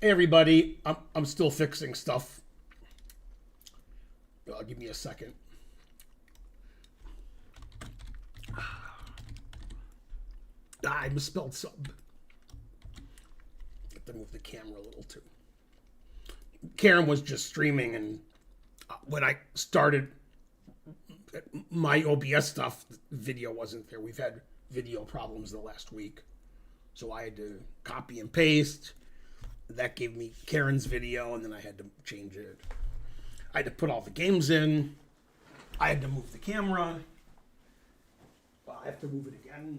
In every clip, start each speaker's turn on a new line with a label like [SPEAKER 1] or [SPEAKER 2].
[SPEAKER 1] Hey everybody, I'm still fixing stuff. Give me a second. I misspelled sub. Have to move the camera a little too. Karen was just streaming, and when I started my OBS stuff, the video wasn't there. We've had video problems the last week, so I had to copy and paste. That gave me Karen's video, and then I had to change it. I had to put all the games in. I had to move the camera. I have to move it again.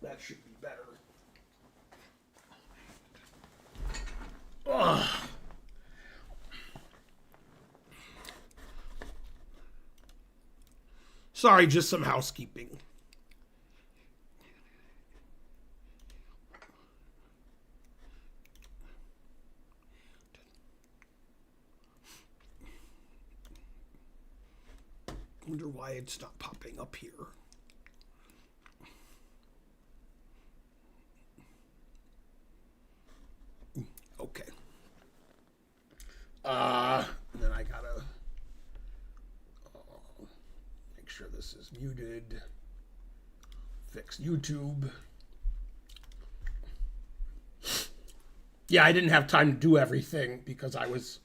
[SPEAKER 1] That should be better. Ugh. Sorry, just some housekeeping. I wonder why it's not popping up here. Okay. Then I gotta make sure this is muted. Fix YouTube. Yeah, I didn't have time to do everything because I was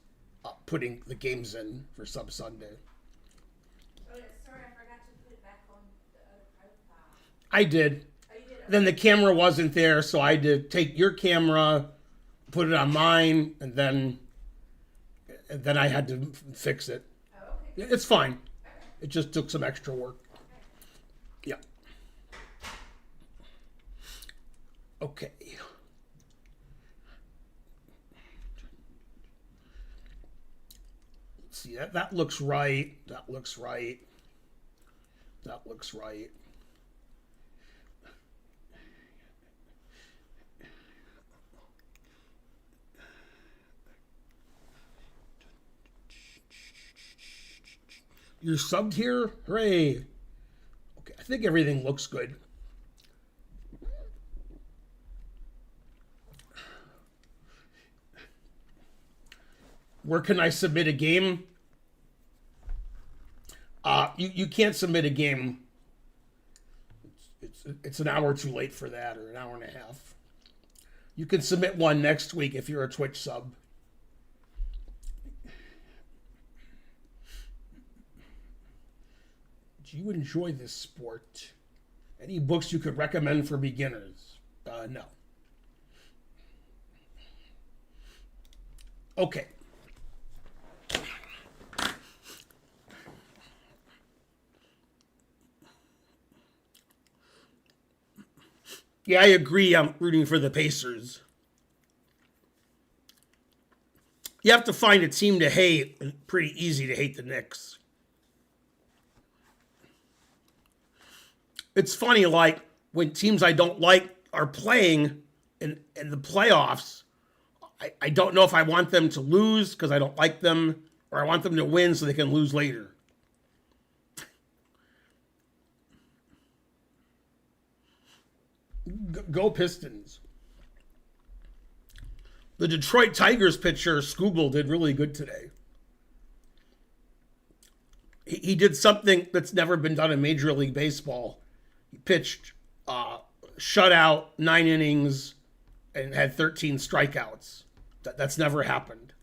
[SPEAKER 1] putting the games in for Sub Sunday. I did. Oh, you did? Okay. Then the camera wasn't there, so I had to take your camera, put it on mine, and then I had to fix it. Oh, okay. It's fine. Okay. It just took some extra work. Okay. Yeah. Okay. Let's see, that looks right. That looks right. That looks right. You're subbed here? Hooray. Okay, I think everything looks good. Where can I submit a game? You can't submit a game. It's an hour too late for that, or an hour and a half. You can submit one next week if you're a Twitch sub. Do you enjoy this sport? Any books you could recommend for beginners? No. Okay. Yeah, I agree. I'm rooting for the Pacers. You have to find a team to hate. Pretty easy to hate the Knicks. It's funny, like, when teams I don't like are playing in the playoffs, I don't know if I want them to lose because I don't like them, or I want them to win so they can lose later. Go Pistons. The Detroit Tigers pitcher, Skubal, did really good today. He did something that's never been done in Major League Baseball. He pitched shutout, 9 innings, and had 13 strikeouts. That's never happened.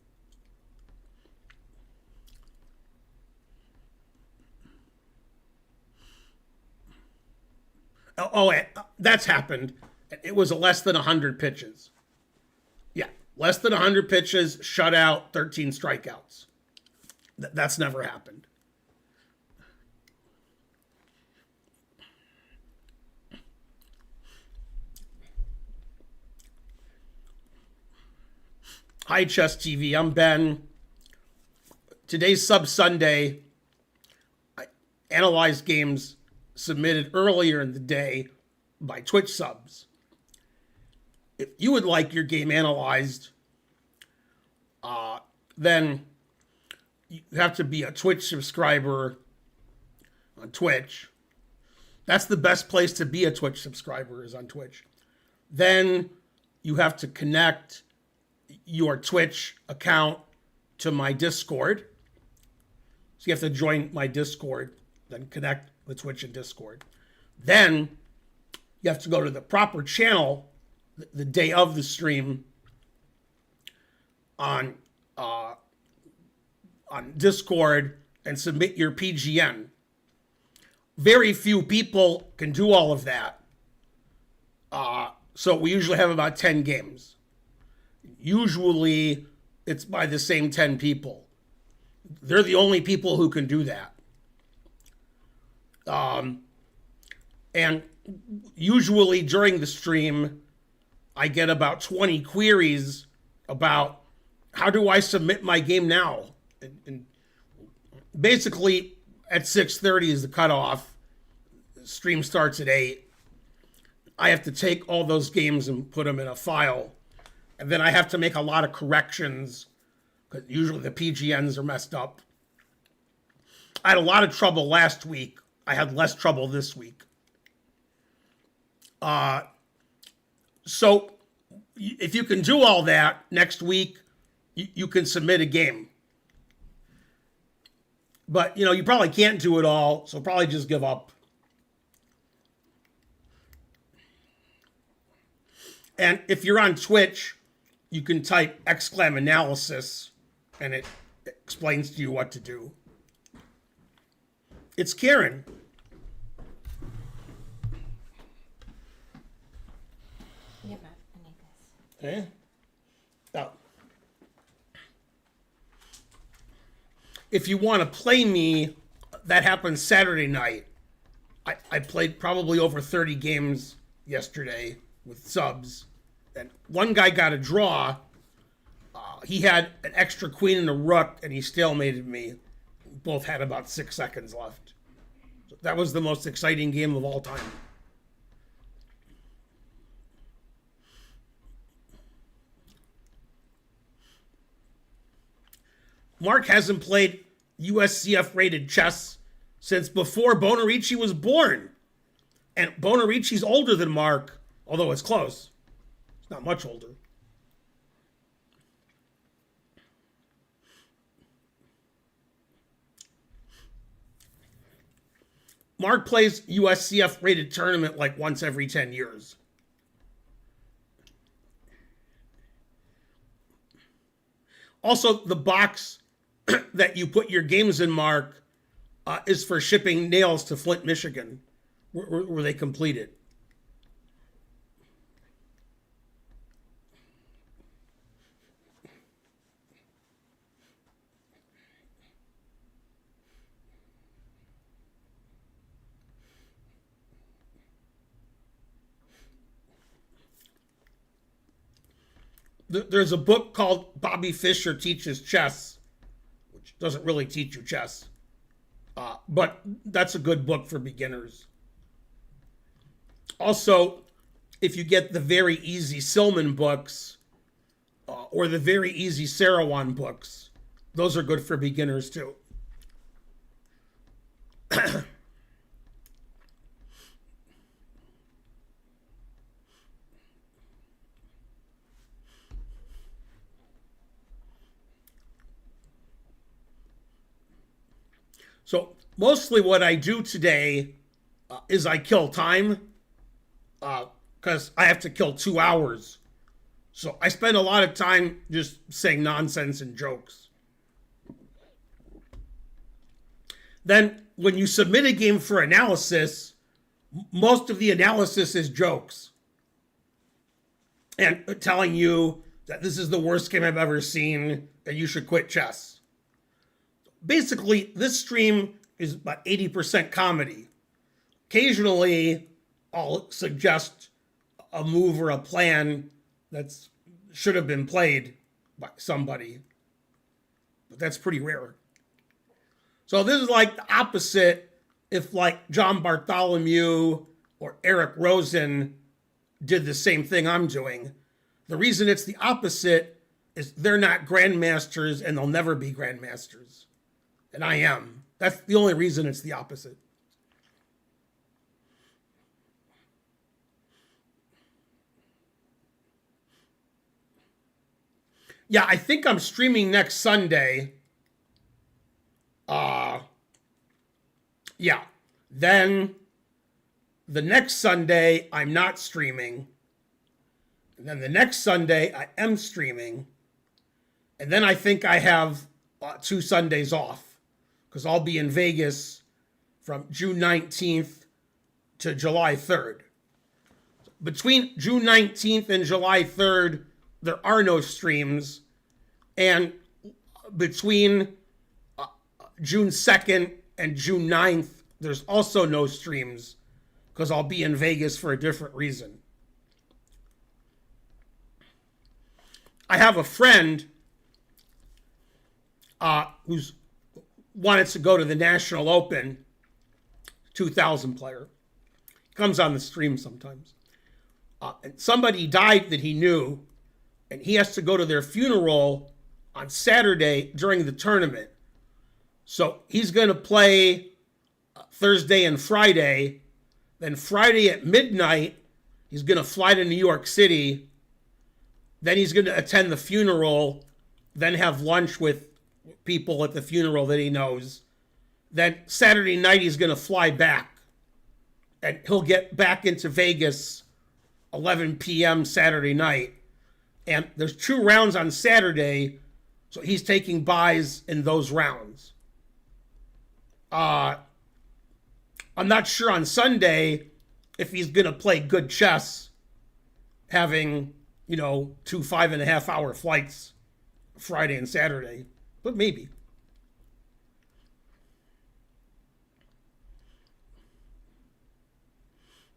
[SPEAKER 1] Oh, that's happened. It was less than 100 pitches. Yeah, less than 100 pitches, shutout, 13 strikeouts. That's never happened. Hi, Chess TV. I'm Ben. Today's Sub Sunday. I analyzed games submitted earlier in the day by Twitch subs. If you would like your game analyzed, then you have to be a Twitch subscriber on Twitch. That's the best place to be a Twitch subscriber, is on Twitch. Then you have to connect your Twitch account to my Discord. So you have to join my Discord, then connect the Twitch and Discord. Then you have to go to the proper channel the day of the stream on Discord and submit your PGN. Very few people can do all of that. So we usually have about 10 games. Usually it's by the same 10 people. They're the only people who can do that. And usually during the stream, I get about 20 queries about how do I submit my game now? And basically at 6:30 is the cutoff. Stream starts at 8. I have to take all those games and put them in a file. And then I have to make a lot of corrections because usually the PGNs are messed up. I had a lot of trouble last week. I had less trouble this week. So if you can do all that next week, you can submit a game. But, you probably can't do it all, so probably just give up. And if you're on Twitch, you can type !analysis, and it explains to you what to do. It's Karen.
[SPEAKER 2] Yeah, but I need this.
[SPEAKER 1] Okay. Now, if you want to play me, that happened Saturday night. I played probably over 30 games yesterday with subs. And one guy got a draw. He had an extra queen and a rook, and he stalemated me. Both had about 6 seconds left. So that was the most exciting game of all time. Mark hasn't played USCF rated chess since before Bonerici was born. And Bonerici's older than Mark, although it's close. It's not much older. Mark plays USCF rated tournament like once every 10 years. Also, the box that you put your games in, Mark, is for shipping nails to Flint, Michigan, where they complete it. There's a book called Bobby Fischer Teaches Chess, which doesn't really teach you chess. But that's a good book for beginners. Also, if you get the very easy Silman books or the very easy Sarawan books, those are good for beginners too. So mostly what I do today is I kill time because I have to kill 2 hours. So I spend a lot of time just saying nonsense and jokes. Then when you submit a game for analysis, most of the analysis is jokes. And telling you that this is the worst game I've ever seen and you should quit chess. Basically, this stream is about 80% comedy. Occasionally, I'll suggest a move or a plan that should have been played by somebody. But that's pretty rare. So this is like the opposite if like John Bartholomew or Eric Rosen did the same thing I'm doing. The reason it's the opposite is they're not grandmasters and they'll never be grandmasters. And I am. That's the only reason it's the opposite. Yeah, I think I'm streaming next Sunday. Yeah. Then the next Sunday, I'm not streaming. And then the next Sunday, I am streaming. And then I think I have 2 Sundays off because I'll be in Vegas from June 19th to July 3rd. Between June 19th and July 3rd, there are no streams. And between June 2nd and June 9th, there's also no streams because I'll be in Vegas for a different reason. I have a friend who's wanted to go to the National Open, 2000 player. Comes on the stream sometimes. And somebody died that he knew, and he has to go to their funeral on Saturday during the tournament. So he's going to play Thursday and Friday. Then Friday at midnight, he's going to fly to New York City. Then he's going to attend the funeral, then have lunch with people at the funeral that he knows. Then Saturday night, he's going to fly back. And he'll get back into Vegas 11 p.m. Saturday night. And there's 2 rounds on Saturday, so he's taking buys in those rounds. I'm not sure on Sunday if he's going to play good chess, having, 2 5.5-hour flights Friday and Saturday, but maybe.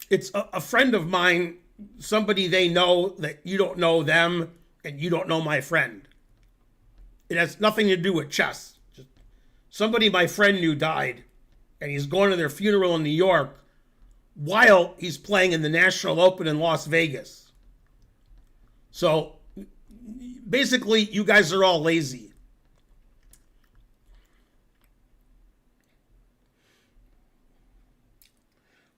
[SPEAKER 1] It's a friend of mine, somebody they know that you don't know them and you don't know my friend. It has nothing to do with chess. Just somebody my friend knew died, and he's going to their funeral in New York while he's playing in the National Open in Las Vegas. So basically, you guys are all lazy.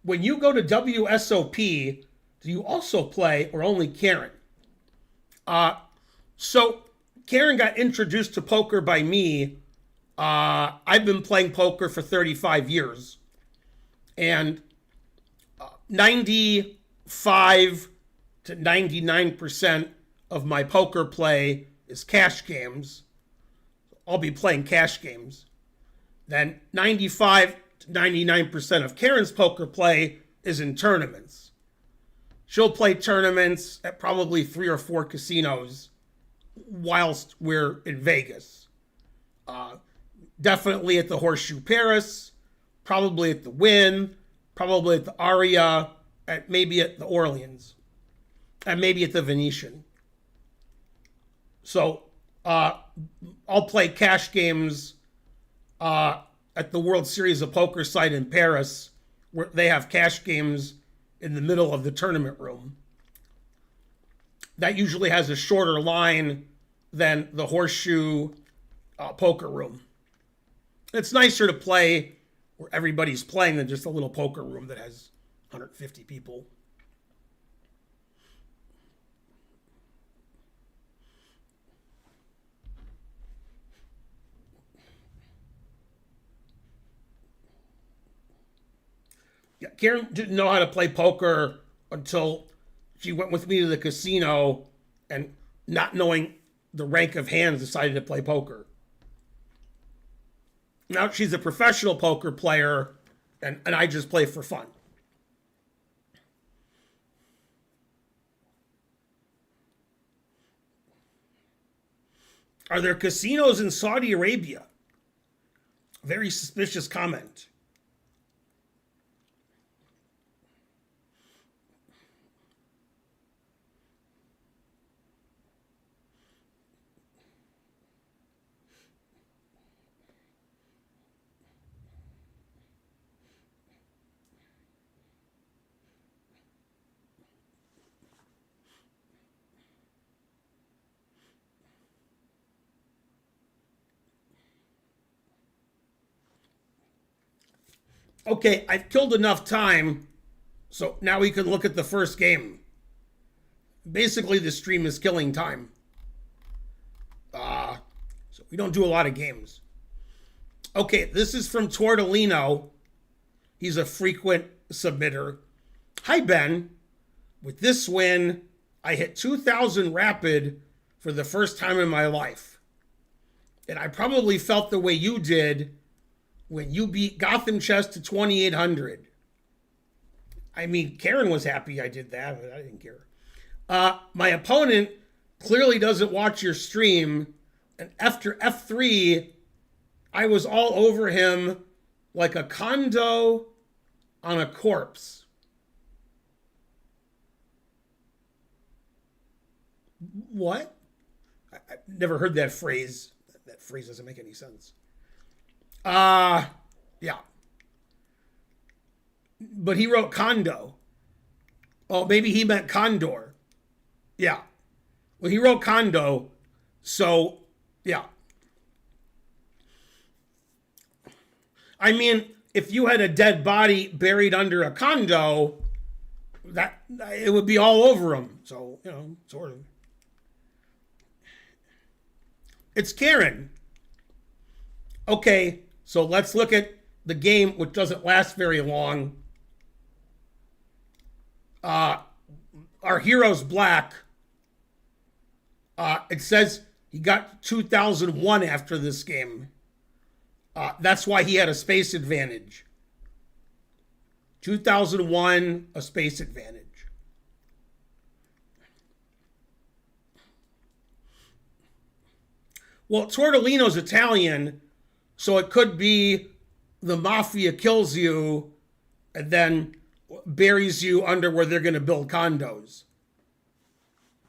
[SPEAKER 1] When you go to WSOP, do you also play or only Karen? So Karen got introduced to poker by me. I've been playing poker for 35 years. And 95 to 99% of my poker play is cash games. I'll be playing cash games. Then 95 to 99% of Karen's poker play is in tournaments. She'll play tournaments at probably 3 or 4 casinos whilst we're in Vegas. Definitely at the Horseshoe Paris, probably at the Wynn, probably at the Aria, and maybe at the Orleans, and maybe at the Venetian. So I'll play cash games at the World Series of Poker site in Paris, where they have cash games in the middle of the tournament room. That usually has a shorter line than the Horseshoe poker room. It's nicer to play where everybody's playing than just a little poker room that has 150 people. Yeah, Karen didn't know how to play poker until she went with me to the casino and, not knowing the rank of hands, decided to play poker. Now she's a professional poker player, and I just play for fun. Are there casinos in Saudi Arabia? Very suspicious comment. Okay, I've killed enough time, so now we can look at the first game. Basically, the stream is killing time. We don't do a lot of games. Okay, this is from Torellino. He's a frequent submitter. Hi, Ben. With this win, I hit 2,000 rapid for the first time in my life. And I probably felt the way you did when you beat Gotham Chess to 2,800. I mean, Karen was happy I did that, but I didn't care. My opponent clearly doesn't watch your stream, and after F3, I was all over him like a condo on a corpse. What? I've never heard that phrase. That phrase doesn't make any sense. Yeah. But he wrote condo. Oh, maybe he meant condor. Yeah. Well, he wrote condo. So, yeah. I mean, if you had a dead body buried under a condo, that it would be all over him. So, sort of. It's Karen. Okay, so let's look at the game, which doesn't last very long. Our hero's black. It says he got 2001 after this game. That's why he had a space advantage. 2001, a space advantage. Well, Torellino's Italian, so it could be the mafia kills you and then buries you under where they're going to build condos.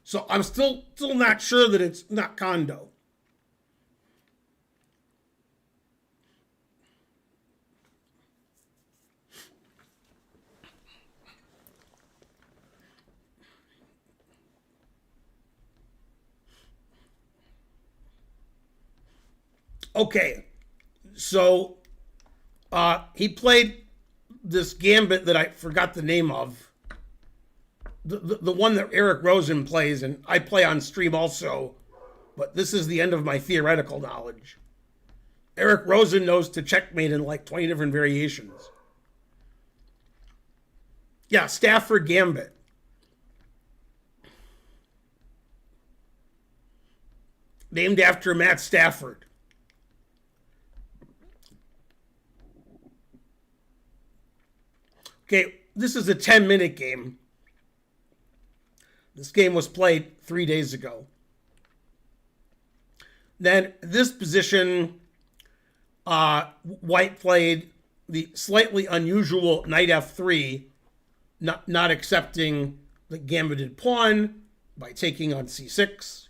[SPEAKER 1] So I'm still not sure that it's not condo. Okay, so he played this gambit that I forgot the name of. The one that Eric Rosen plays, and I play on stream also, but this is the end of my theoretical knowledge. Eric Rosen knows to checkmate in like 20 different variations. Yeah, Stafford Gambit. Named after Matt Stafford. Okay, this is a 10-minute game. This game was played 3 days ago. Then this position, White played the slightly unusual knight f3, not accepting the gambited pawn by taking on c6.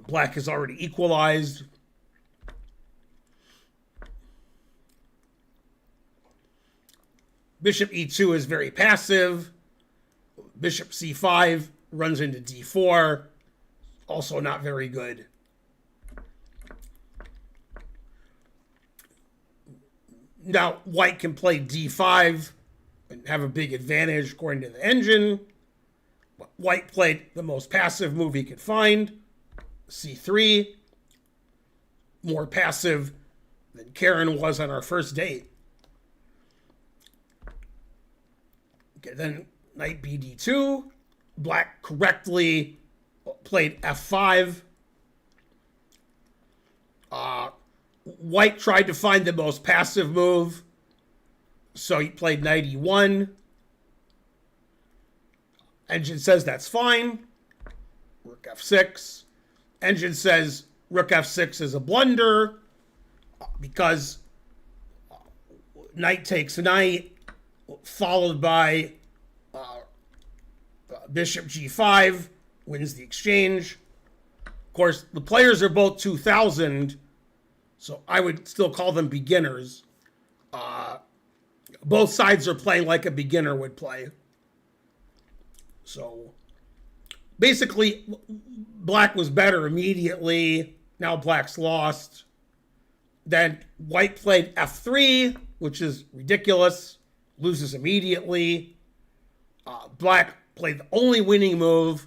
[SPEAKER 1] Black is already equalized. Bishop e2 is very passive. Bishop c5 runs into d4. Also not very good. Now, White can play d5 and have a big advantage according to the engine. White played the most passive move he could find, c3. More passive than Karen was on our first date. Okay, then knight bd2. Black correctly played f5. White tried to find the most passive move, so he played knight e1. Engine says that's fine. Rook f6. Engine says rook f6 is a blunder because knight takes knight, followed by bishop g5, wins the exchange. Of course, the players are both 2,000, so I would still call them beginners. Both sides are playing like a beginner would play. So basically, Black was better immediately. Now Black's lost. Then White played f3, which is ridiculous. Loses immediately. Black played the only winning move,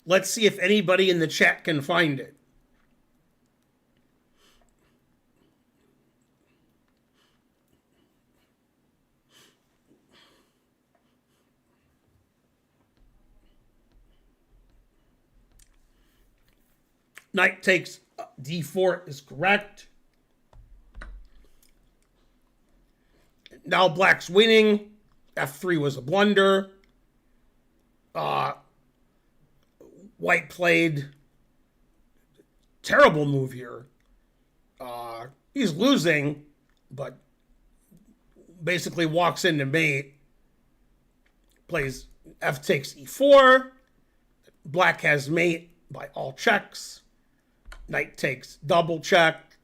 [SPEAKER 1] Let's see if anybody in the chat can find it. Knight takes d4 is correct. Now black's winning. f3 was a blunder. White played terrible move here. He's losing, but basically walks into mate. Plays f takes e4. Black has mate by all checks. Knight takes double check.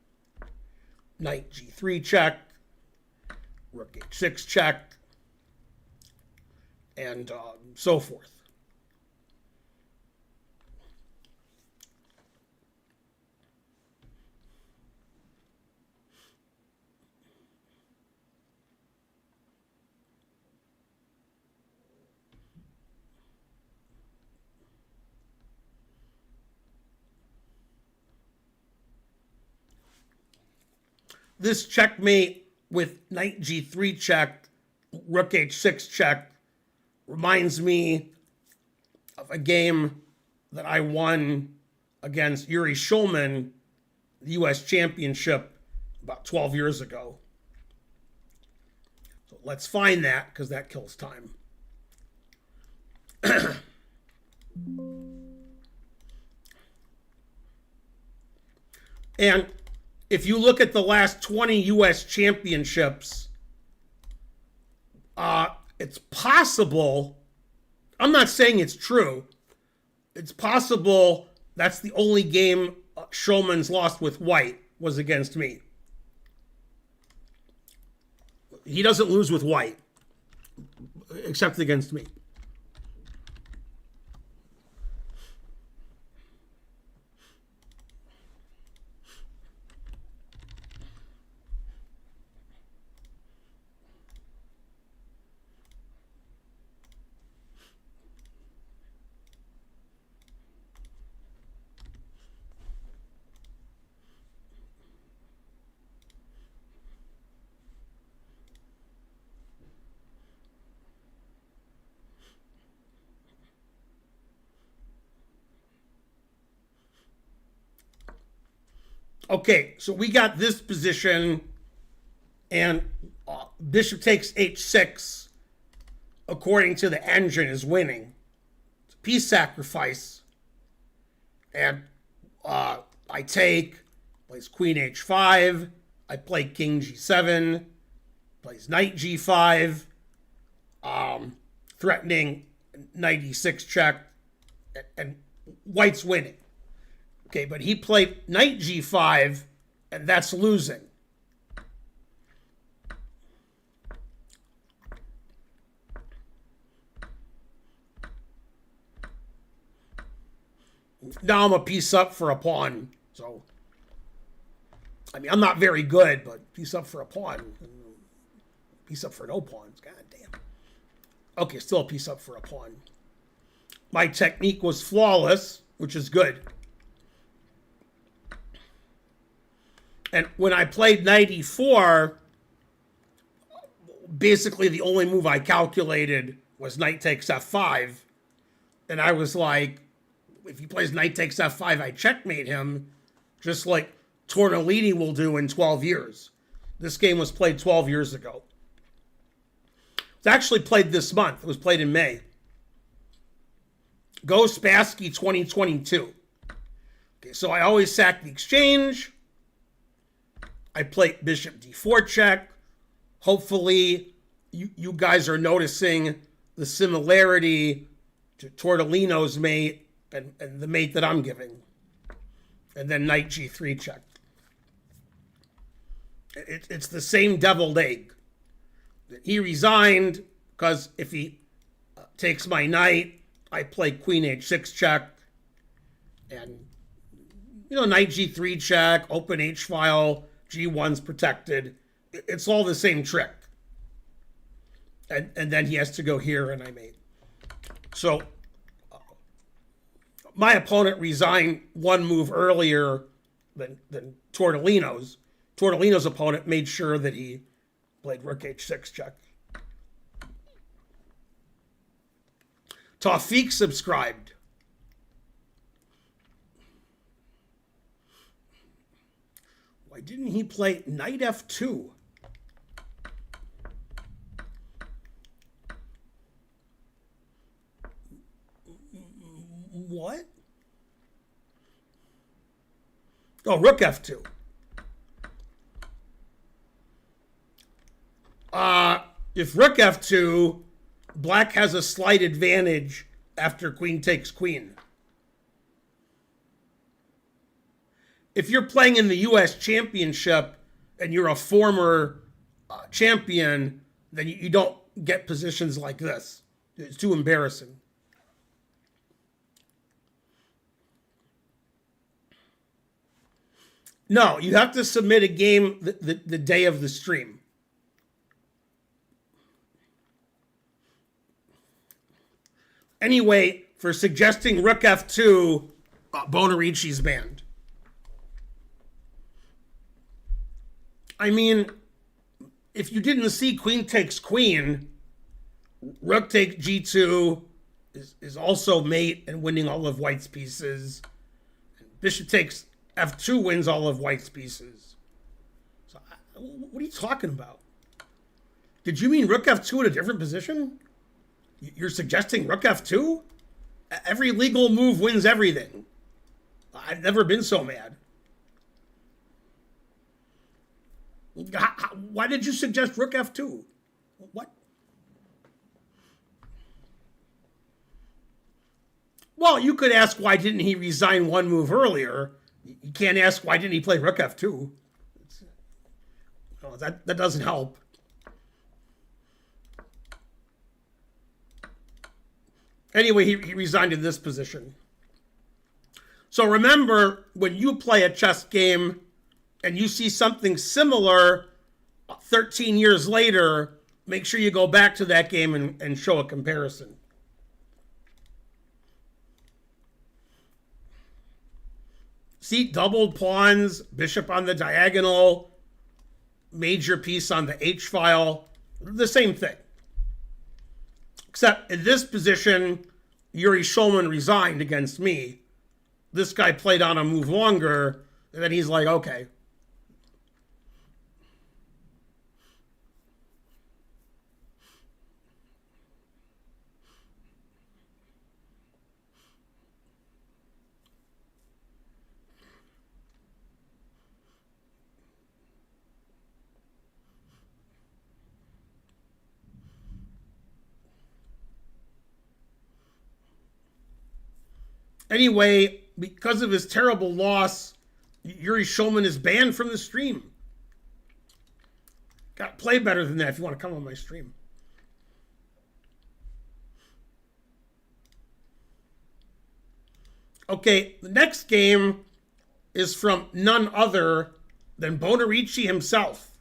[SPEAKER 1] Knight g3 check. Rook h6 check. And so forth. This checkmate with knight g3 check, rook h6 check, reminds me of a game that I won against Yuri Shulman, the U.S. Championship, about 12 years ago. So let's find that, because that kills time. And if you look at the last 20 U.S. championships, it's possible, I'm not saying it's true, it's possible that's the only game Shulman's lost with white was against me. He doesn't lose with white, except against me. Okay, so we got this position, and bishop takes h6, according to the engine, is winning. It's a piece sacrifice. And I take, plays queen h5, I play king g7, plays knight g5, threatening knight e6 check, and white's winning. Okay, but he played knight g5, and that's losing. Now I'm a piece up for a pawn. So, I mean, I'm not very good, but piece up for a pawn. Piece up for no pawns. God damn. Okay, still a piece up for a pawn. My technique was flawless, which is good. And when I played knight e4, basically the only move I calculated was knight takes f5. And I was like, if he plays knight takes f5, I checkmate him, just like Torellino will do in 12 years. This game was played 12 years ago. It's actually played this month. It was played in May. Go Spassky 2022. Okay, so I always sack the exchange. I play bishop d4 check. Hopefully, you guys are noticing the similarity to Torellino's mate and the mate that I'm giving. And then knight g3 check. It's the same deviled egg. He resigned because if he takes my knight, I play queen h6 check. And, knight g3 check, open h-file, g1's protected. It's all the same trick. And then he has to go here, and I mate. So my opponent resigned one move earlier than Torellino's. Torellino's opponent made sure that he played rook h6 check. Tawfiq subscribed. Why didn't he play knight f2? What? Oh, rook f2. If rook f2, black has a slight advantage after queen takes queen. If you're playing in the U.S. Championship and you're a former champion, then you don't get positions like this. It's too embarrassing. No, you have to submit a game the day of the stream. Anyway, for suggesting rook f2, Bonnerici's banned. I mean, if you didn't see queen takes queen, rook takes g2 is also mate and winning all of white's pieces. Bishop takes f2 wins all of white's pieces. So, what are you talking about? Did you mean rook f2 in a different position? You're suggesting rook f2? Every legal move wins everything. I've never been so mad. Why did you suggest rook f2? What? Well, you could ask why didn't he resign one move earlier. You can't ask why didn't he play rook f2. No, that doesn't help. Anyway, he resigned in this position. So remember, when you play a chess game and you see something similar 13 years later, make sure you go back to that game and show a comparison. See, doubled pawns, bishop on the diagonal, major piece on the H file, the same thing. Except in this position, Yuri Shulman resigned against me. This guy played on a move longer, and then he's like, okay. Anyway, because of his terrible loss, Yuri Shulman is banned from the stream. Got to play better than that if you want to come on my stream. Okay, the next game is from none other than Bonerici himself.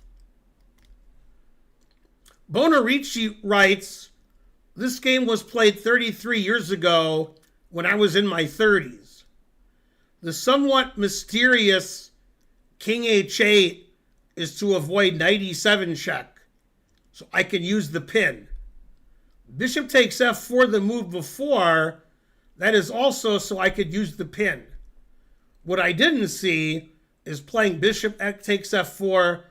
[SPEAKER 1] Bonerici writes, this game was played 33 years ago when I was in my 30s. The somewhat mysterious king h8 is to avoid knight e7 check, so I can use the pin. Bishop takes f4 the move before, that is also so I could use the pin. What I didn't see is playing bishop takes f4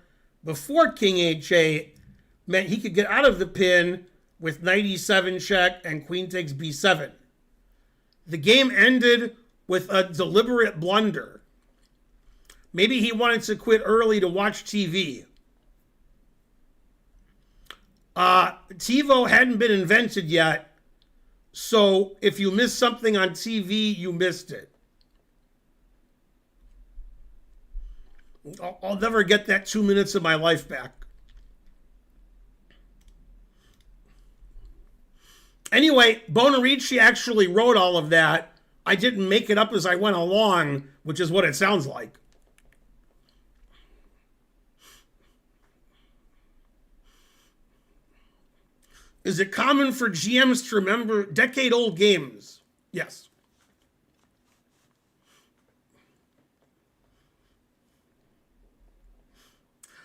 [SPEAKER 1] before king h8 meant he could get out of the pin with knight e7 check and queen takes b7. The game ended with a deliberate blunder. Maybe he wanted to quit early to watch TV. TiVo hadn't been invented yet, so if you missed something on TV, you missed it. I'll never get that 2 minutes of my life back. Anyway, Bonerici actually wrote all of that. I didn't make it up as I went along, which is what it sounds like. Is it common for GMs to remember decade-old games? Yes.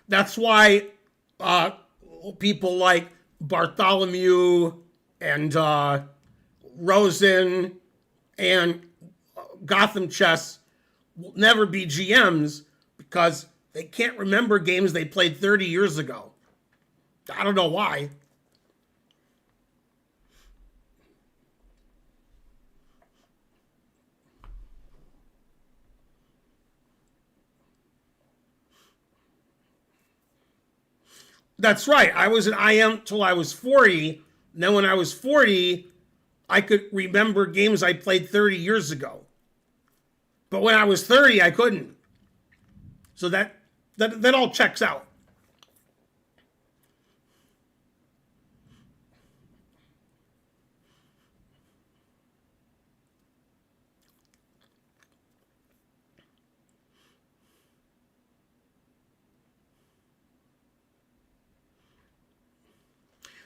[SPEAKER 1] That's why people like Bartholomew and Rosen and Gotham Chess will never be GMs because they can't remember games they played 30 years ago. I don't know why. That's right. I was an IM till I was 40. And then when I was 40, I could remember games I played 30 years ago. But when I was 30, I couldn't. So that all checks out.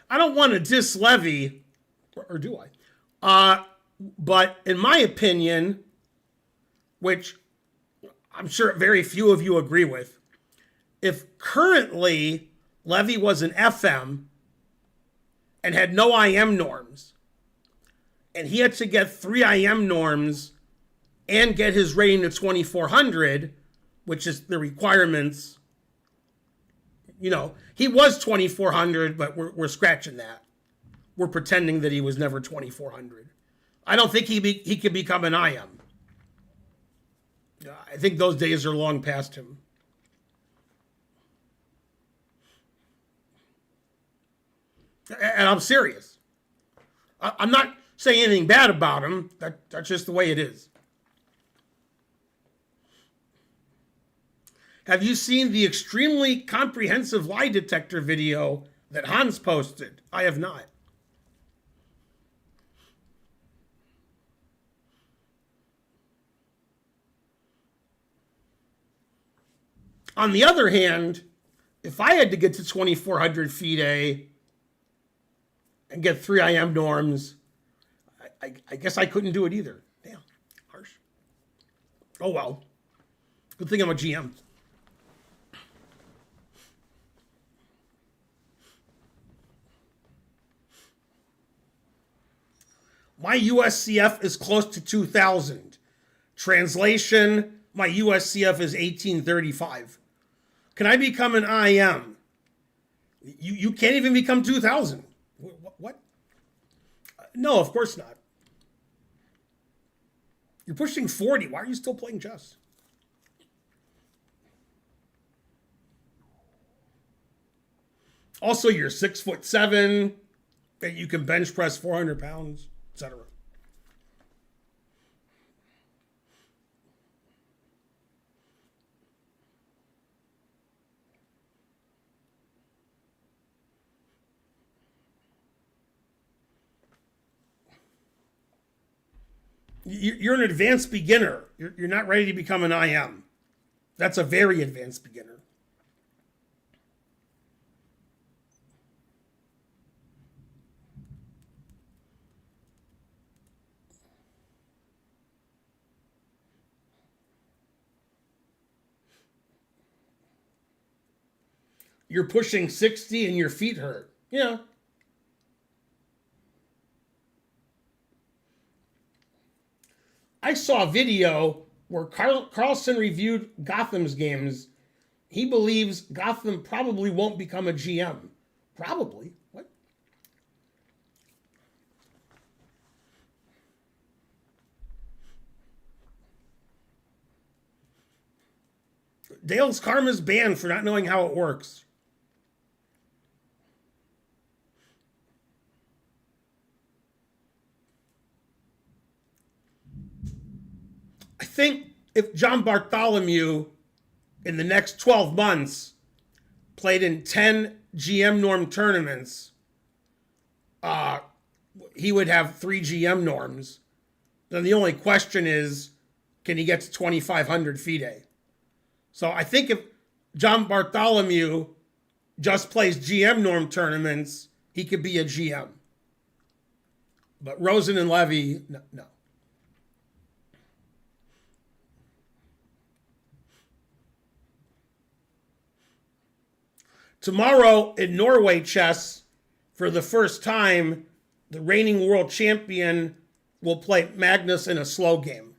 [SPEAKER 1] I don't want to diss Levy, or do I? But in my opinion, which I'm sure very few of you agree with, if currently Levy was an FM and had no IM norms, and he had to get 3 IM norms and get his rating to 2400, which is the requirements, he was 2400, but we're scratching that. We're pretending that he was never 2400. I don't think he could become an IM. I think those days are long past him. And I'm serious. I'm not saying anything bad about him. That's just the way it is. Have you seen the extremely comprehensive lie detector video that Hans posted? I have not. On the other hand, if I had to get to 2400 FIDE and get 3 IM norms, I guess I couldn't do it either. Damn, harsh. Oh well. Good thing I'm a GM. My USCF is close to 2000. Translation, my USCF is 1835. Can I become an IM? You can't even become 2000. What? No, of course not. You're pushing 40. Why are you still playing chess? Also, you're 6'7", and you can bench press 400 pounds, etc. You're an advanced beginner. You're not ready to become an IM. That's a very advanced beginner. You're pushing 60 and your feet hurt. Yeah. I saw a video where Carlson reviewed Gotham's games. He believes Gotham probably won't become a GM. Probably. What? Dale's Karma's banned for not knowing how it works. I think if John Bartholomew in the next 12 months played in 10 GM norm tournaments, he would have 3 GM norms. Then the only question is, can he get to 2,500 FIDE? So I think if John Bartholomew just plays GM norm tournaments, he could be a GM. But Rosen and Levy, no. Tomorrow in Norway chess, for the first time, the reigning world champion will play Magnus in a slow game.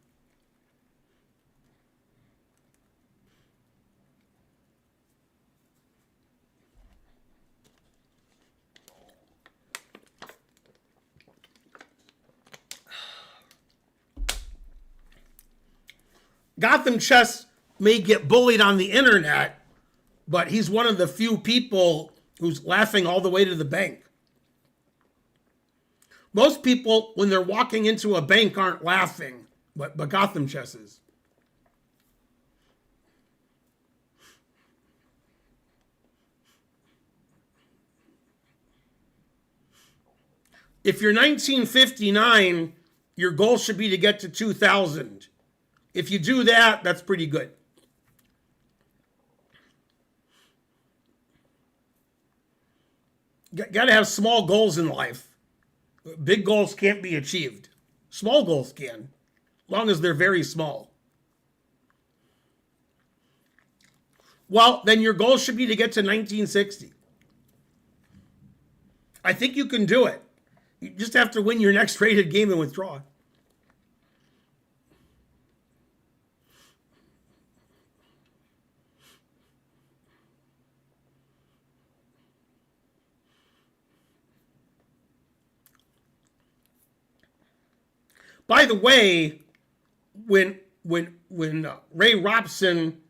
[SPEAKER 1] Gotham Chess may get bullied on the internet, but he's one of the few people who's laughing all the way to the bank. Most people, when they're walking into a bank, aren't laughing, but Gotham Chess is. If you're 1959, your goal should be to get to 2000. If you do that, that's pretty good. Got to have small goals in life. Big goals can't be achieved. Small goals can, as long as they're very small. Well, then your goal should be to get to 1960. I think you can do it. You just have to win your next rated game and withdraw. By the way, when Ray Robson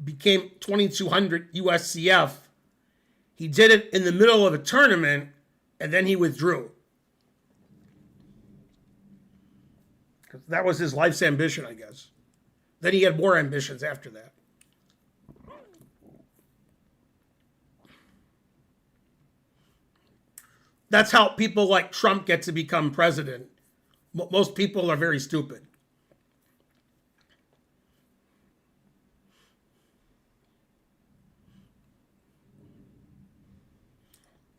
[SPEAKER 1] became 2200 USCF, he did it in the middle of a tournament, and then he withdrew. That was his life's ambition, I guess. Then he had more ambitions after that. That's how people like Trump get to become president. Most people are very stupid.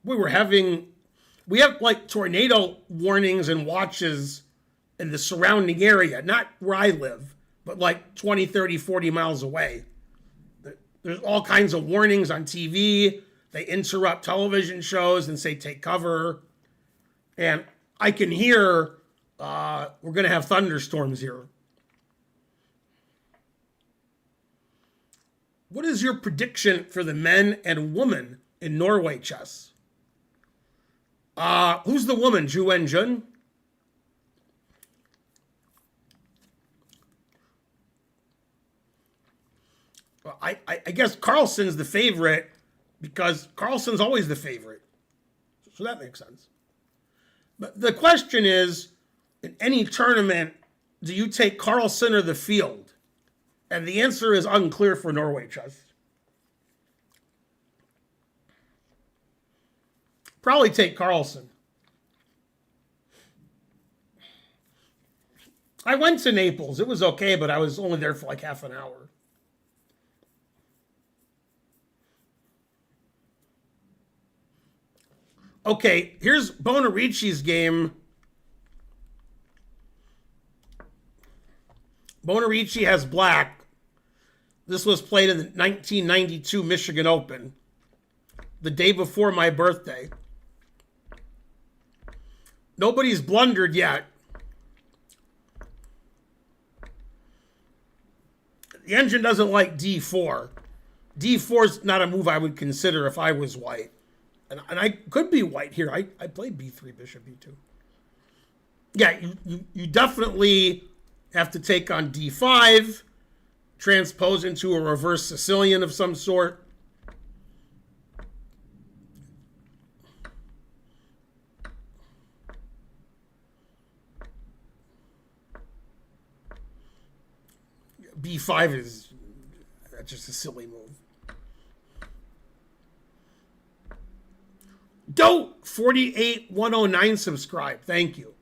[SPEAKER 1] We have like tornado warnings and watches in the surrounding area, not where I live, but like 20, 30, 40 miles away. There's all kinds of warnings on TV. They interrupt television shows and say, take cover. And I can hear we're going to have thunderstorms here. What is your prediction for the men and women in Norway chess? Who's the woman? Zhu Wenjun? I guess Carlsen's the favorite because Carlsen's always the favorite. So that makes sense. But the question is, in any tournament, do you take Carlsen or the field? And the answer is unclear for Norway chess. Probably take Carlsen. I went to Naples. It was okay, but I was only there for like half an hour. Okay, here's Bonerici's game. Bonerici has black. This was played in the 1992 Michigan Open, the day before my birthday. Nobody's blundered yet. The engine doesn't like d4. d4 is not a move I would consider if I was white. And I could be white here. I played b3, bishop b2. Yeah, you definitely have to take on d5, transpose into a reverse Sicilian of some sort. b5 is just a silly move. Dope 48109 subscribe. Thank you.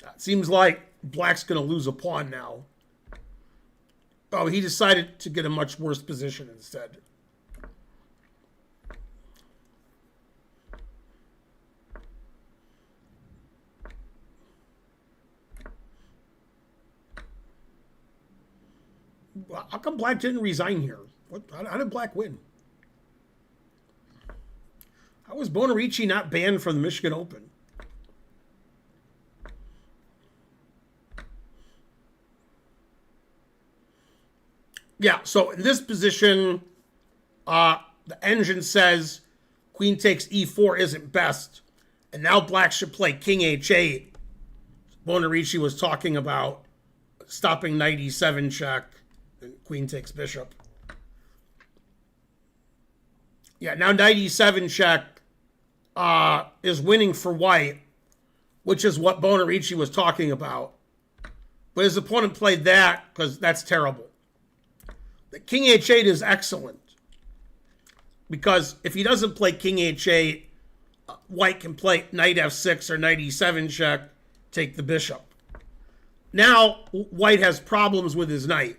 [SPEAKER 1] It seems like black's going to lose a pawn now. Oh, he decided to get a much worse position instead. How come Black didn't resign here? How did Black win? How was Bonerici not banned from the Michigan Open? Yeah, so in this position, the engine says queen takes e4 isn't best, and now Black should play king h8. Bonerici was talking about stopping knight e7 check, and queen takes bishop. Yeah, now knight e7 check is winning for white, which is what Bonerici was talking about. But his opponent played that because that's terrible. The king h8 is excellent because if he doesn't play king h8, white can play knight f6 or knight e7 check, take the bishop. Now white has problems with his knight.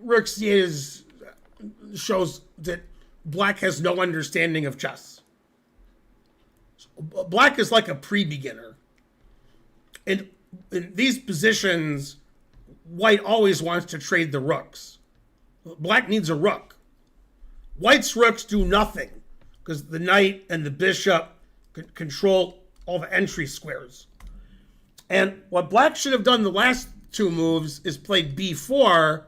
[SPEAKER 1] Rook c8 shows that Black has no understanding of chess. So Black is like a pre-beginner. And in these positions, white always wants to trade the rooks. Black needs a rook. White's rooks do nothing because the knight and the bishop control all the entry squares. And what Black should have done the last two moves is played b4,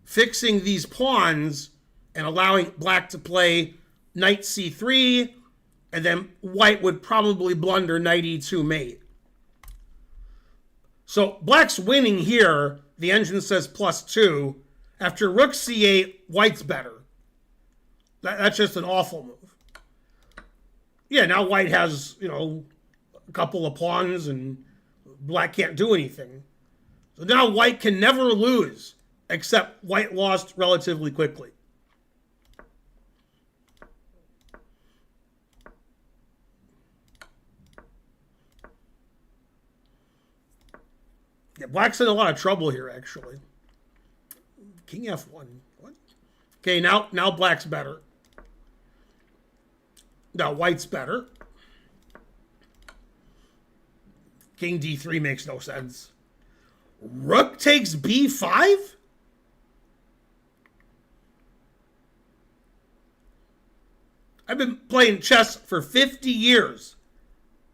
[SPEAKER 1] fixing these pawns and allowing Black to play knight c3, and then white would probably blunder knight e2 mate. So Black's winning here. The engine says +2. After rook c8, white's better. That's just an awful move. Yeah, now white has, a couple of pawns and Black can't do anything. So now white can never lose, except white lost relatively quickly. Yeah, Black's in a lot of trouble here, actually. King f1. What? Okay, now Black's better. Now white's better. King d3 makes no sense. Rook takes b5? I've been playing chess for 50 years.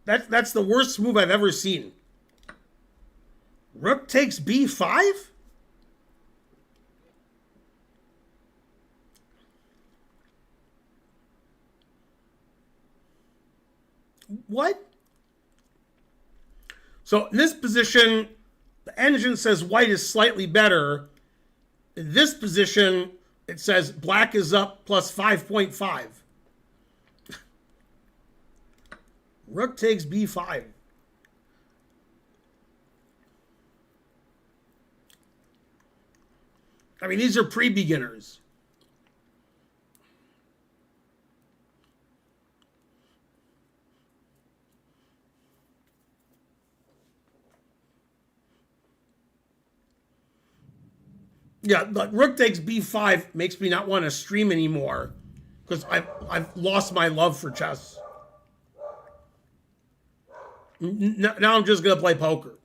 [SPEAKER 1] That's the worst move I've ever seen. Rook takes b5? What? So in this position, the engine says white is slightly better. In this position, it says Black is up plus 5.5. Rook takes b5. I mean, these are pre-beginners. Yeah, but rook takes b5 makes me not want to stream anymore because I've lost my love for chess. Now I'm just going to play poker.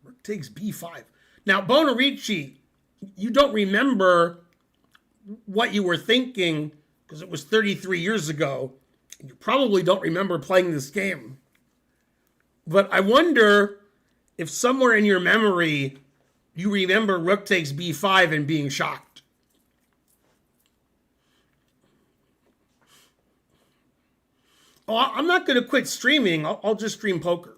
[SPEAKER 1] Rook takes b5. Now, Bonerici, you don't remember what you were thinking because it was 33 years ago. You probably don't remember playing this game. But I wonder if somewhere in your memory you remember rook takes b5 and being shocked. Oh, I'm not going to quit streaming. I'll just stream poker.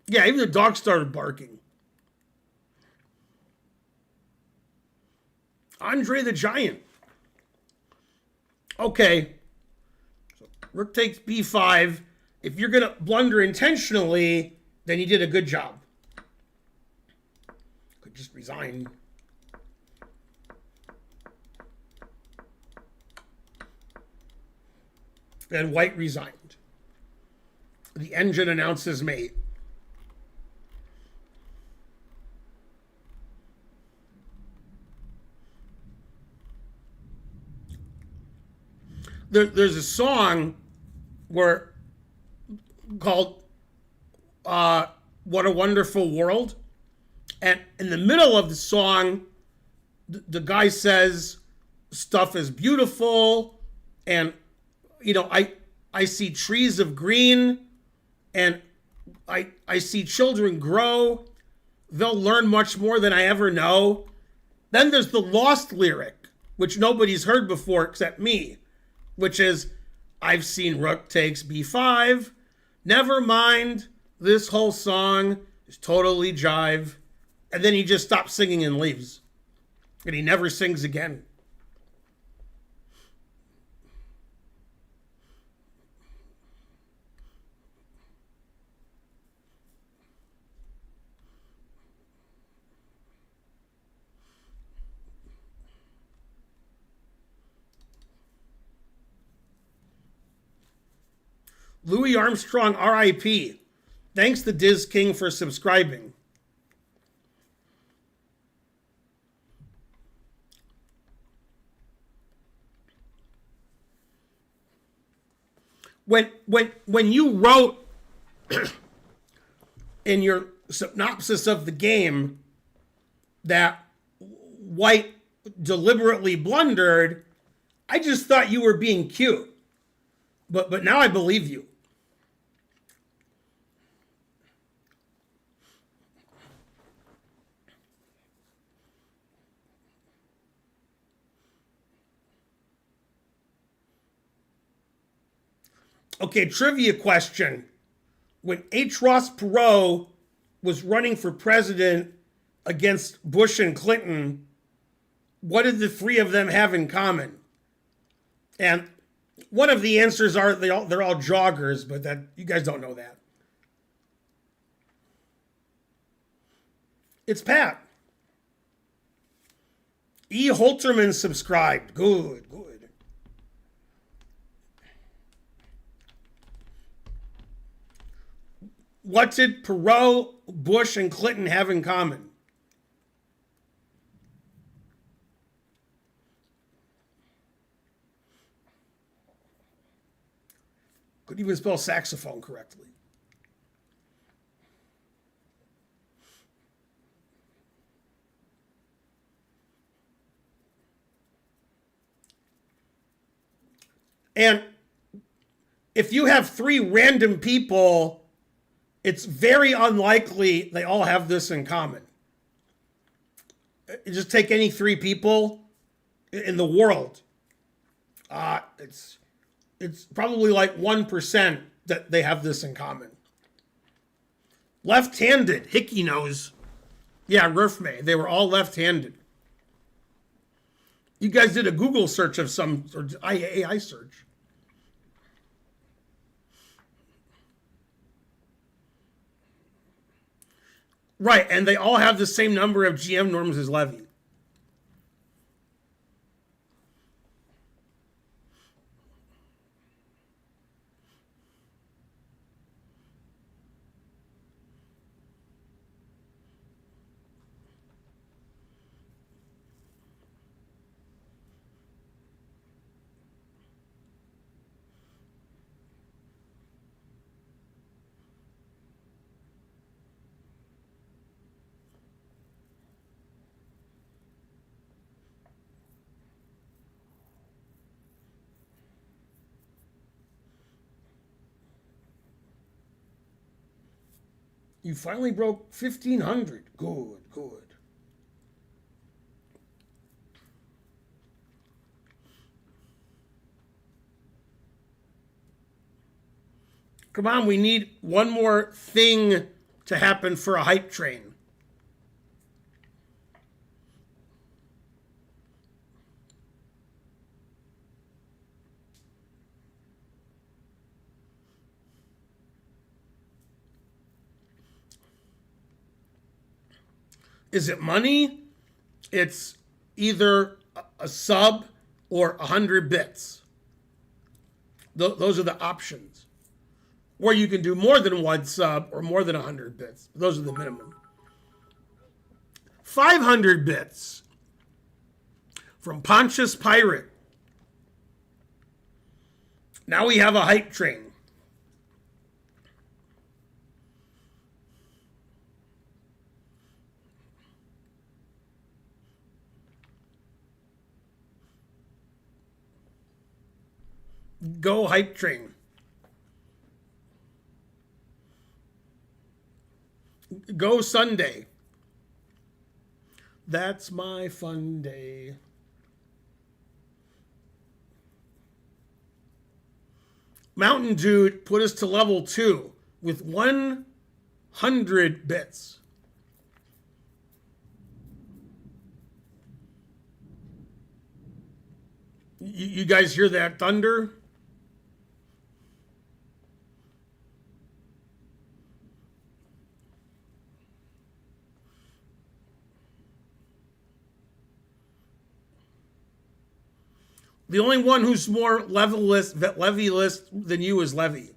[SPEAKER 1] Yeah, even the dog started barking. Andre the Giant. Okay. So rook takes b5. If you're going to blunder intentionally, then you did a good job. Could just resign. And white resigned. The engine announces mate. There's a song called What a Wonderful World. And in the middle of the song, the guy says, stuff is beautiful. And, I see trees of green. And I see children grow. They'll learn much more than I ever know. Then there's the lost lyric, which nobody's heard before except me, which is, I've seen rook takes b5. Never mind, this whole song is totally jive. And then he just stops singing and leaves. And he never sings again. Louis Armstrong, RIP. Thanks to Diz King for subscribing. When you wrote in your synopsis of the game that white deliberately blundered, I just thought you were being cute. But now I believe you. Okay, trivia question. When H. Ross Perot was running for president against Bush and Clinton, what did the three of them have in common? And one of the answers are they're all joggers, but that you guys don't know that. It's Pat. E. Holterman subscribed. Good. What did Perot, Bush, and Clinton have in common? Could even spell saxophone correctly. And if you have three random people, it's very unlikely they all have this in common. You just take any three people in the world. It's probably like 1% that they have this in common. Left-handed, Hickey knows. Yeah, Rurfmay, they were all left-handed. You guys did a Google search of some, or AI search. Right, and they all have the same number of GM norms as Levy. You finally broke 1,500. Good. Come on, we need one more thing to happen for a hype train. Is it money? It's either a sub or 100 bits. Those are the options. Or you can do more than one sub or more than 100 bits. Those are the minimum. 500 bits from Pontius Pirate. Now we have a hype train. Go hype train. Go Sunday. That's my fun day. Mountain Dude put us to level 2 with 100 bits. You guys hear that thunder? The only one who's more levy-less than you is Levy.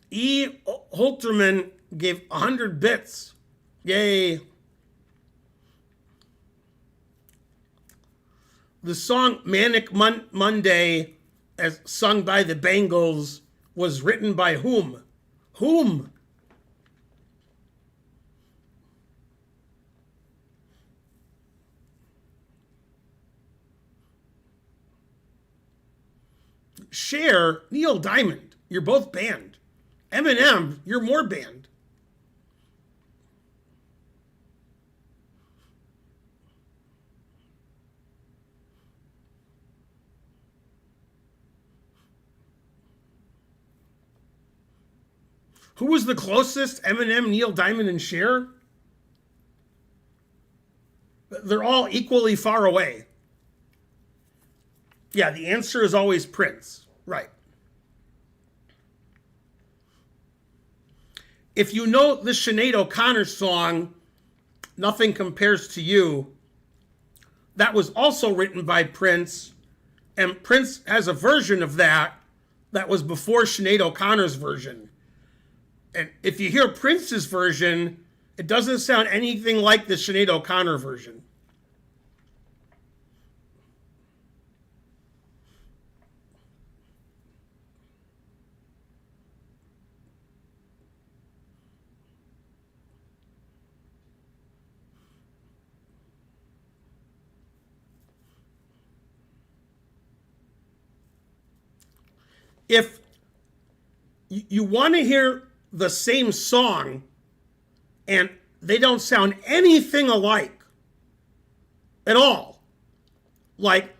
[SPEAKER 1] E. Holterman gave 100 bits. Yay. The song Manic Monday, as sung by the Bangles, was written by whom? Whom? Cher, Neil Diamond. You're both banned. Eminem, you're more banned. Who was the closest? Eminem, Neil Diamond, and Cher? They're all equally far away. Yeah, the answer is always Prince. Right. If you know the Sinead O'Connor song, Nothing Compares to You, that was also written by Prince, and Prince has a version of that was before Sinead O'Connor's version. And if you hear Prince's version, it doesn't sound anything like the Sinead O'Connor version. If you want to hear the same song and they don't sound anything alike at all, like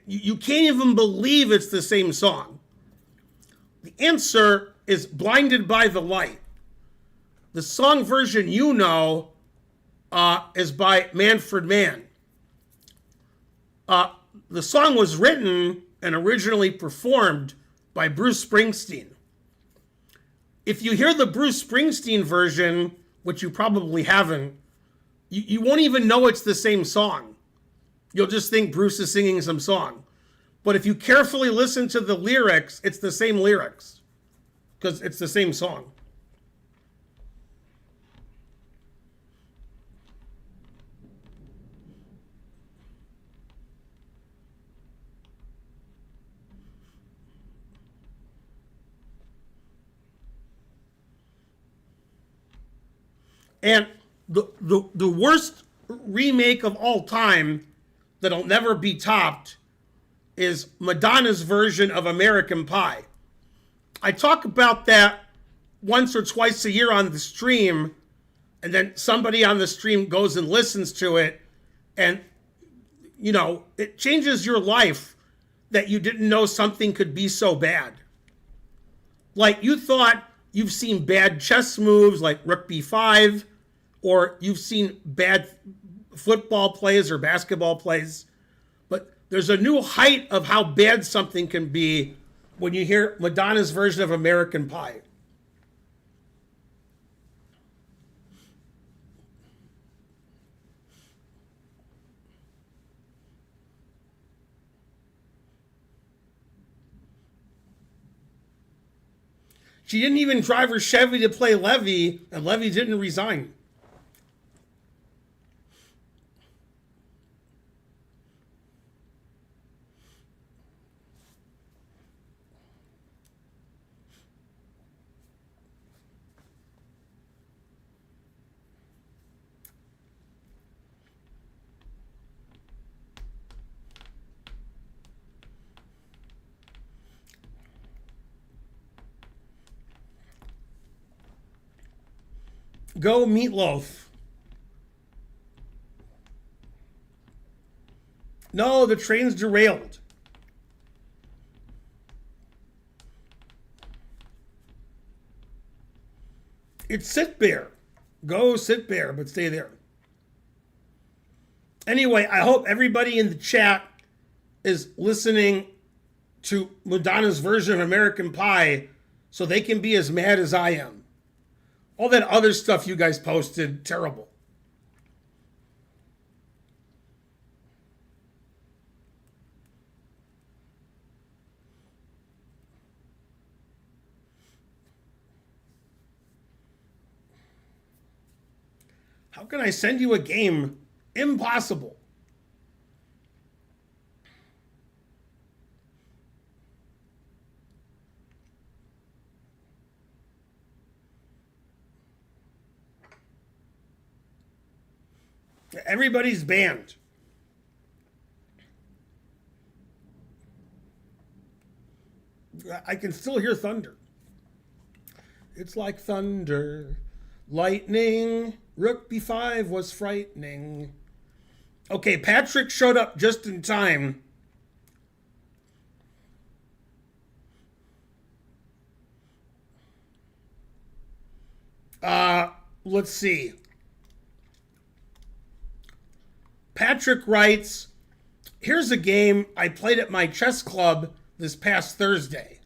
[SPEAKER 1] you can't even believe it's the same song, the answer is Blinded by the Light. The song version you know is by Manfred Mann. The song was written and originally performed by Bruce Springsteen. If you hear the Bruce Springsteen version, which you probably haven't, you won't even know it's the same song. You'll just think Bruce is singing some song. But if you carefully listen to the lyrics, it's the same lyrics, because it's the same song. And the worst remake of all time that'll never be topped is Madonna's version of American Pie. I talk about that once or twice a year on the stream, and then somebody on the stream goes and listens to it, and, you know, it changes your life that you didn't know something could be so bad. Like, you thought you've seen bad chess moves like Rook B5, or you've seen bad football plays or basketball plays, but there's a new height of how bad something can be when you hear Madonna's version of American Pie. She didn't even drive her Chevy to play Levy, and Levy didn't resign. Go Meatloaf. No, the train's derailed. It's Sit Bear. Go Sit Bear, but stay there. Anyway, I hope everybody in the chat is listening to Madonna's version of American Pie so they can be as mad as I am. All that other stuff you guys posted, terrible. How can I send you a game? Impossible. Everybody's banned. I can still hear thunder. It's like thunder, lightning, rook b5 was frightening. Okay, Patrick showed up just in time. Let's see. Patrick writes, here's a game I played at my chess club this past Thursday.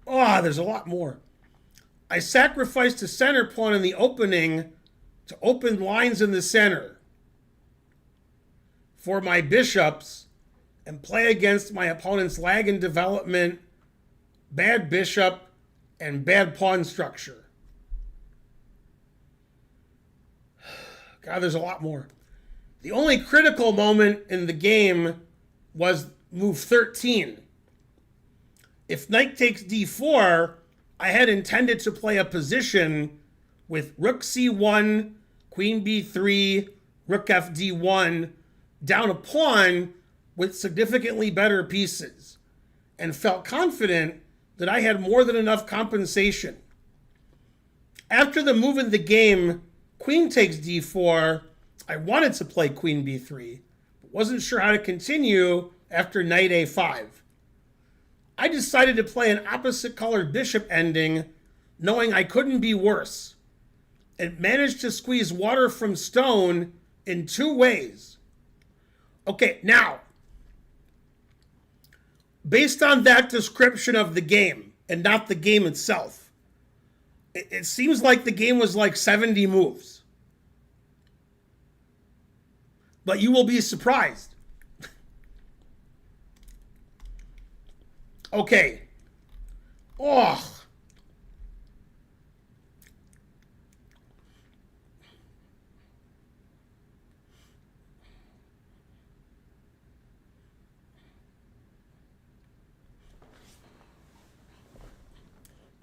[SPEAKER 1] Oh, there's a lot more. I sacrificed a center pawn in the opening to open lines in the center for my bishops and play against my opponent's lag in development, bad bishop, and bad pawn structure. God, there's a lot more. The only critical moment in the game was move 13. If knight takes d4, I had intended to play a position with rook c1, queen b3, rook fd1, down a pawn with significantly better pieces, and felt confident that I had more than enough compensation. After the move in the game, queen takes d4, I wanted to play queen b3, but wasn't sure how to continue after knight a5. I decided to play an opposite colored bishop ending, knowing I couldn't be worse, and managed to squeeze water from stone in two ways. Okay, now, based on that description of the game, and not the game itself, it seems like the game was like 70 moves. But you will be surprised. Okay. Oh.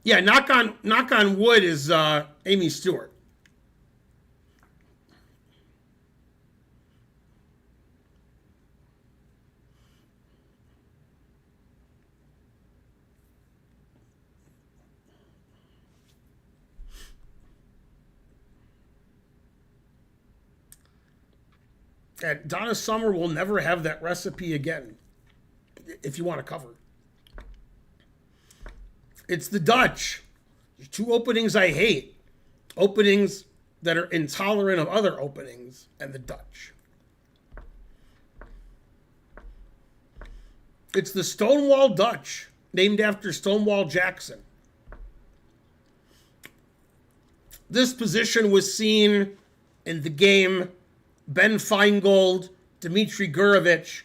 [SPEAKER 1] Yeah, knock on wood is Amy Stewart. And Donna Summer will never have that recipe again, if you want to cover. It's the Dutch. Two openings I hate. Openings that are intolerant of other openings, and the Dutch. It's the Stonewall Dutch, named after Stonewall Jackson. This position was seen in the game Ben Feingold, Dmitry Gurevich,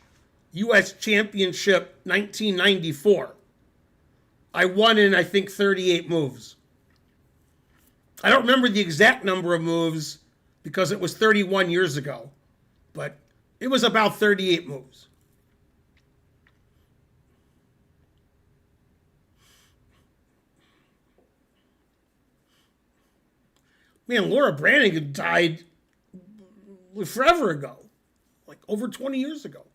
[SPEAKER 1] U.S. Championship 1994. I won in, I think, 38 moves. I don't remember the exact number of moves because it was 31 years ago, but it was about 38 moves. Man, Laura Branigan died forever ago, like over 20 years ago.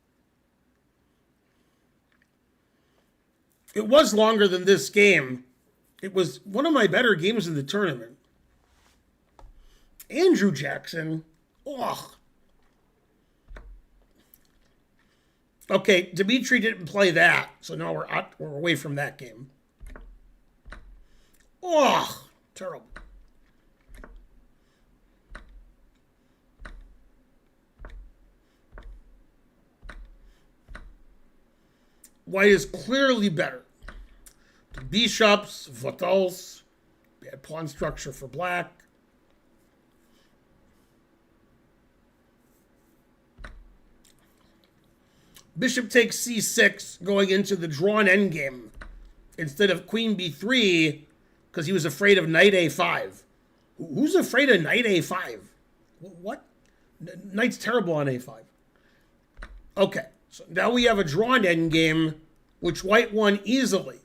[SPEAKER 1] It was longer than this game. It was one of my better games in the tournament. Andrew Jackson, ugh. Okay, Dimitri didn't play that, so now we're away from that game. Ugh, terrible. White is clearly better. The bishops, Votals, bad pawn structure for black. Bishop takes c6, going into the drawn endgame instead of queen b3 because he was afraid of knight a5. Who's afraid of knight a5? What? Knight's terrible on a5. Okay. So now we have a drawn endgame, which white won easily.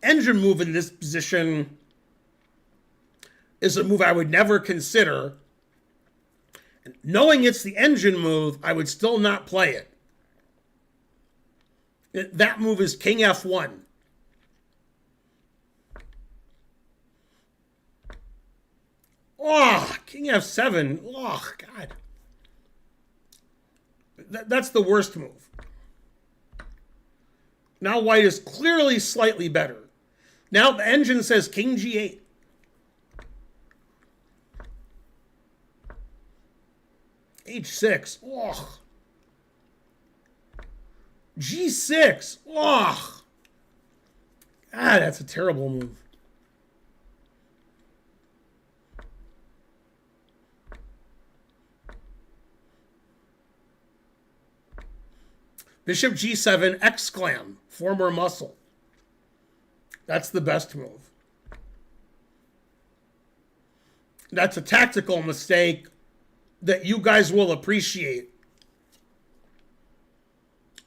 [SPEAKER 1] Engine move in this position is a move I would never consider. And knowing it's the engine move, I would still not play it. That move is king f1. Oh, king f7. Oh, God. That's the worst move. Now white is clearly slightly better. Now the engine says king g8. h6. Oh. g6. Oh. God, that's a terrible move. Bishop g7, exclam, former muscle. That's the best move. That's a tactical mistake that you guys will appreciate.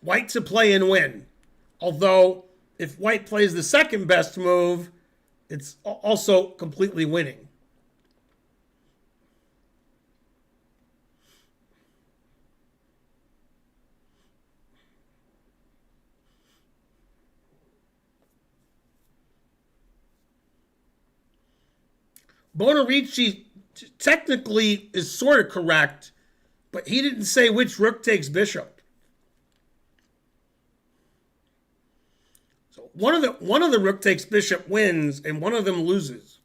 [SPEAKER 1] White to play and win. Although, if white plays the second best move, it's also completely winning. Bonerici technically is sort of correct, but he didn't say which rook takes bishop. So one of the rook takes bishop wins, and one of them loses.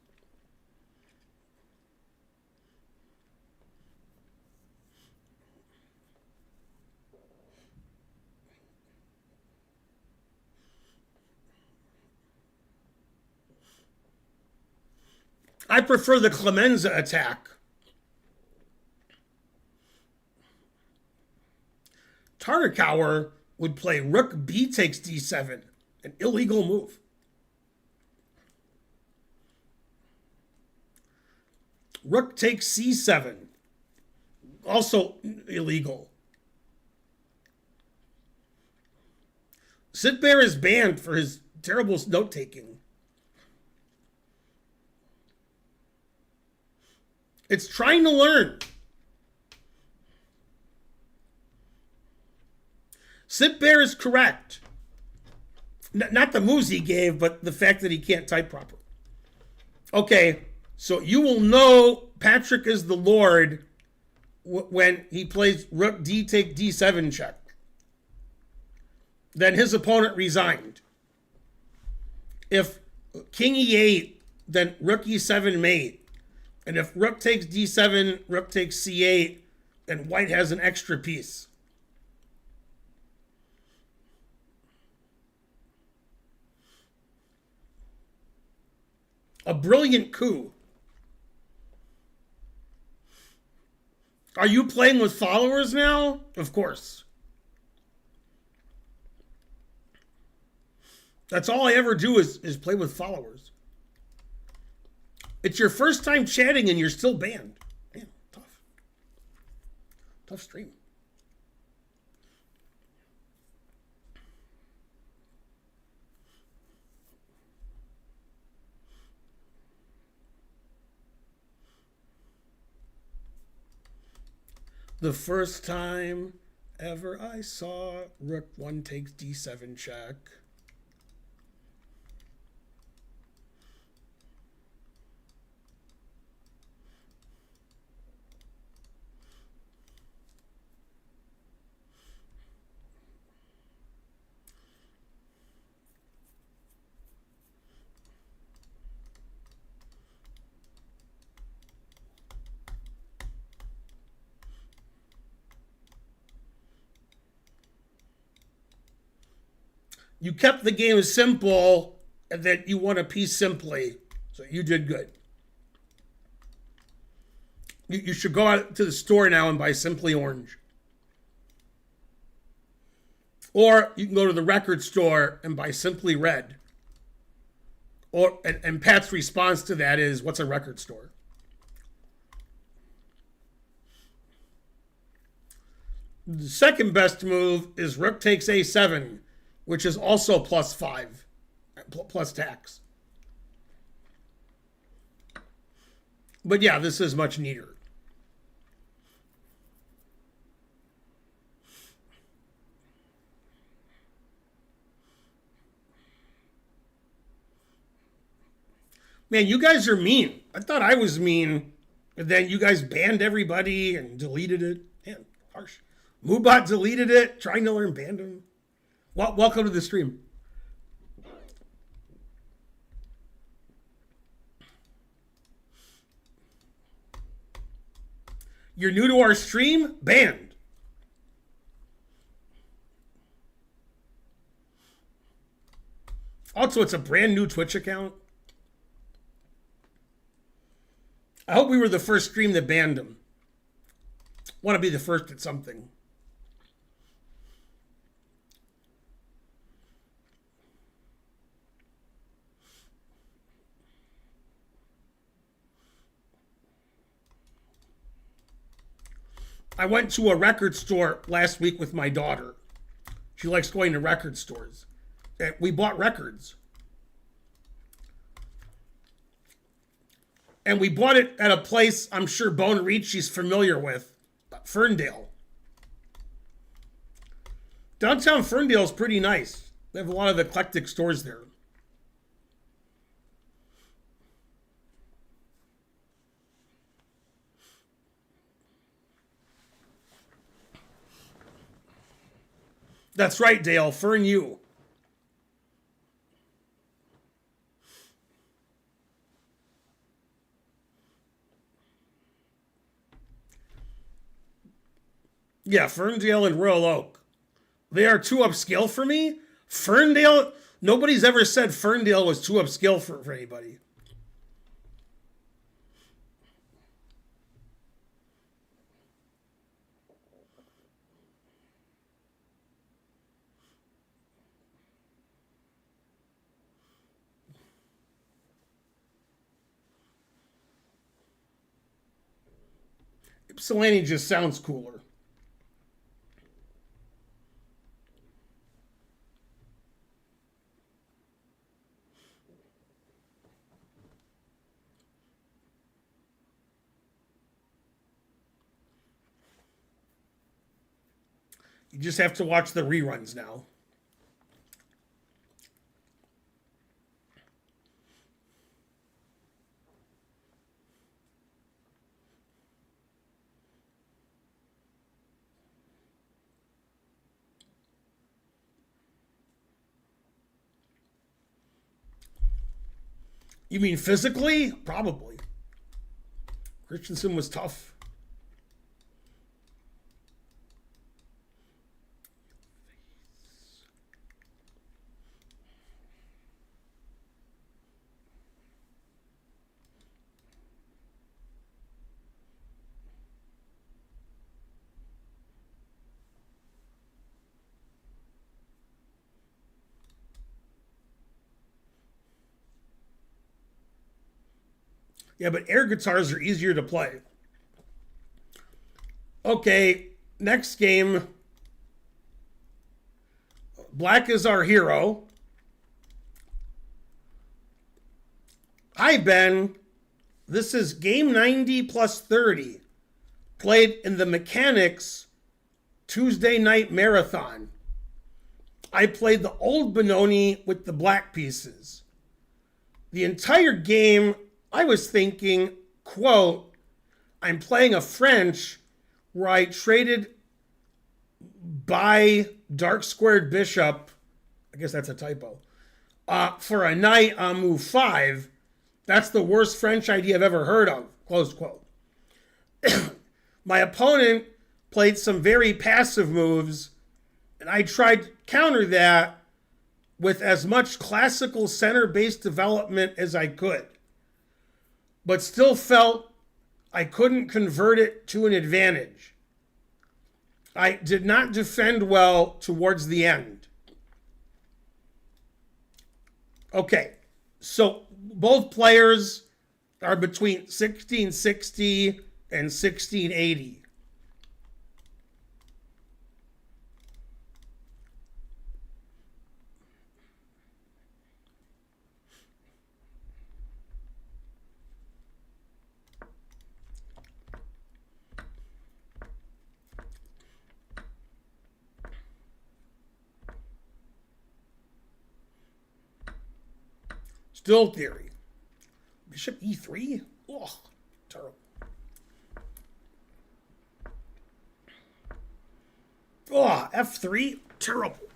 [SPEAKER 1] I prefer the Clemenza attack. Tartakower would play rook b takes d7, an illegal move. Rook takes c7, also illegal. Sitbear is banned for his terrible note-taking. It's trying to learn. Sitbear is correct. Not the moves he gave, but the fact that he can't type properly. Okay, so you will know Patrick is the Lord when he plays rook d take d7 check. then his opponent resigned. If king e8, then rook e7 mate. And if rook takes d7, rook takes c8, and white has an extra piece. A brilliant coup. Are you playing with followers now? Of course. That's all I ever do is play with followers. It's your first time chatting and you're still banned. Man, tough. Tough stream. The first time ever I saw rook 1 takes d7 check. You kept the game simple and then you won a piece simply. So you did good. You should go out to the store now and buy Simply Orange. Or you can go to the record store and buy Simply Red. And Pat's response to that is, what's a record store? The second best move is rook takes a7, which is also +5, plus tax. But yeah, this is much neater. Man, you guys are mean. I thought I was mean, and then you guys banned everybody and deleted it. Man, harsh. Mubot deleted it, trying to learn Bandom. Well, welcome to the stream. You're new to our stream? Banned. Also, it's a brand new Twitch account. I hope we were the first stream that banned him. Want to be the first at something. I went to a record store last week with my daughter. She likes going to record stores. And we bought records. And we bought it at a place I'm sure Boneriči's familiar with, Ferndale. Downtown Ferndale is pretty nice. They have a lot of eclectic stores there. That's right, Dale. Fern you. Yeah, Ferndale and Royal Oak. They are too upscale for me. Ferndale, nobody's ever said Ferndale was too upscale for anybody. Ypsilanti just sounds cooler. You just have to watch the reruns now. You mean physically? Probably. Christensen was tough. Yeah, but air guitars are easier to play. Okay, next game. Black is our hero. Hi, Ben. This is game 90 plus 30. Played in the Mechanics Tuesday night marathon. I played the old Benoni with the black pieces. The entire game, I was thinking, quote, I'm playing a French where I traded by dark squared bishop, I guess that's a typo, for a knight on move 5. That's the worst French idea I've ever heard of, close quote. My opponent played some very passive moves, and I tried to counter that with as much classical center-based development as I could, but still felt I couldn't convert it to an advantage. I did not defend well towards the end. Okay, so both players are between 1660 and 1680. Still theory. Bishop e3? Ugh, terrible. Oh, f3? Terrible.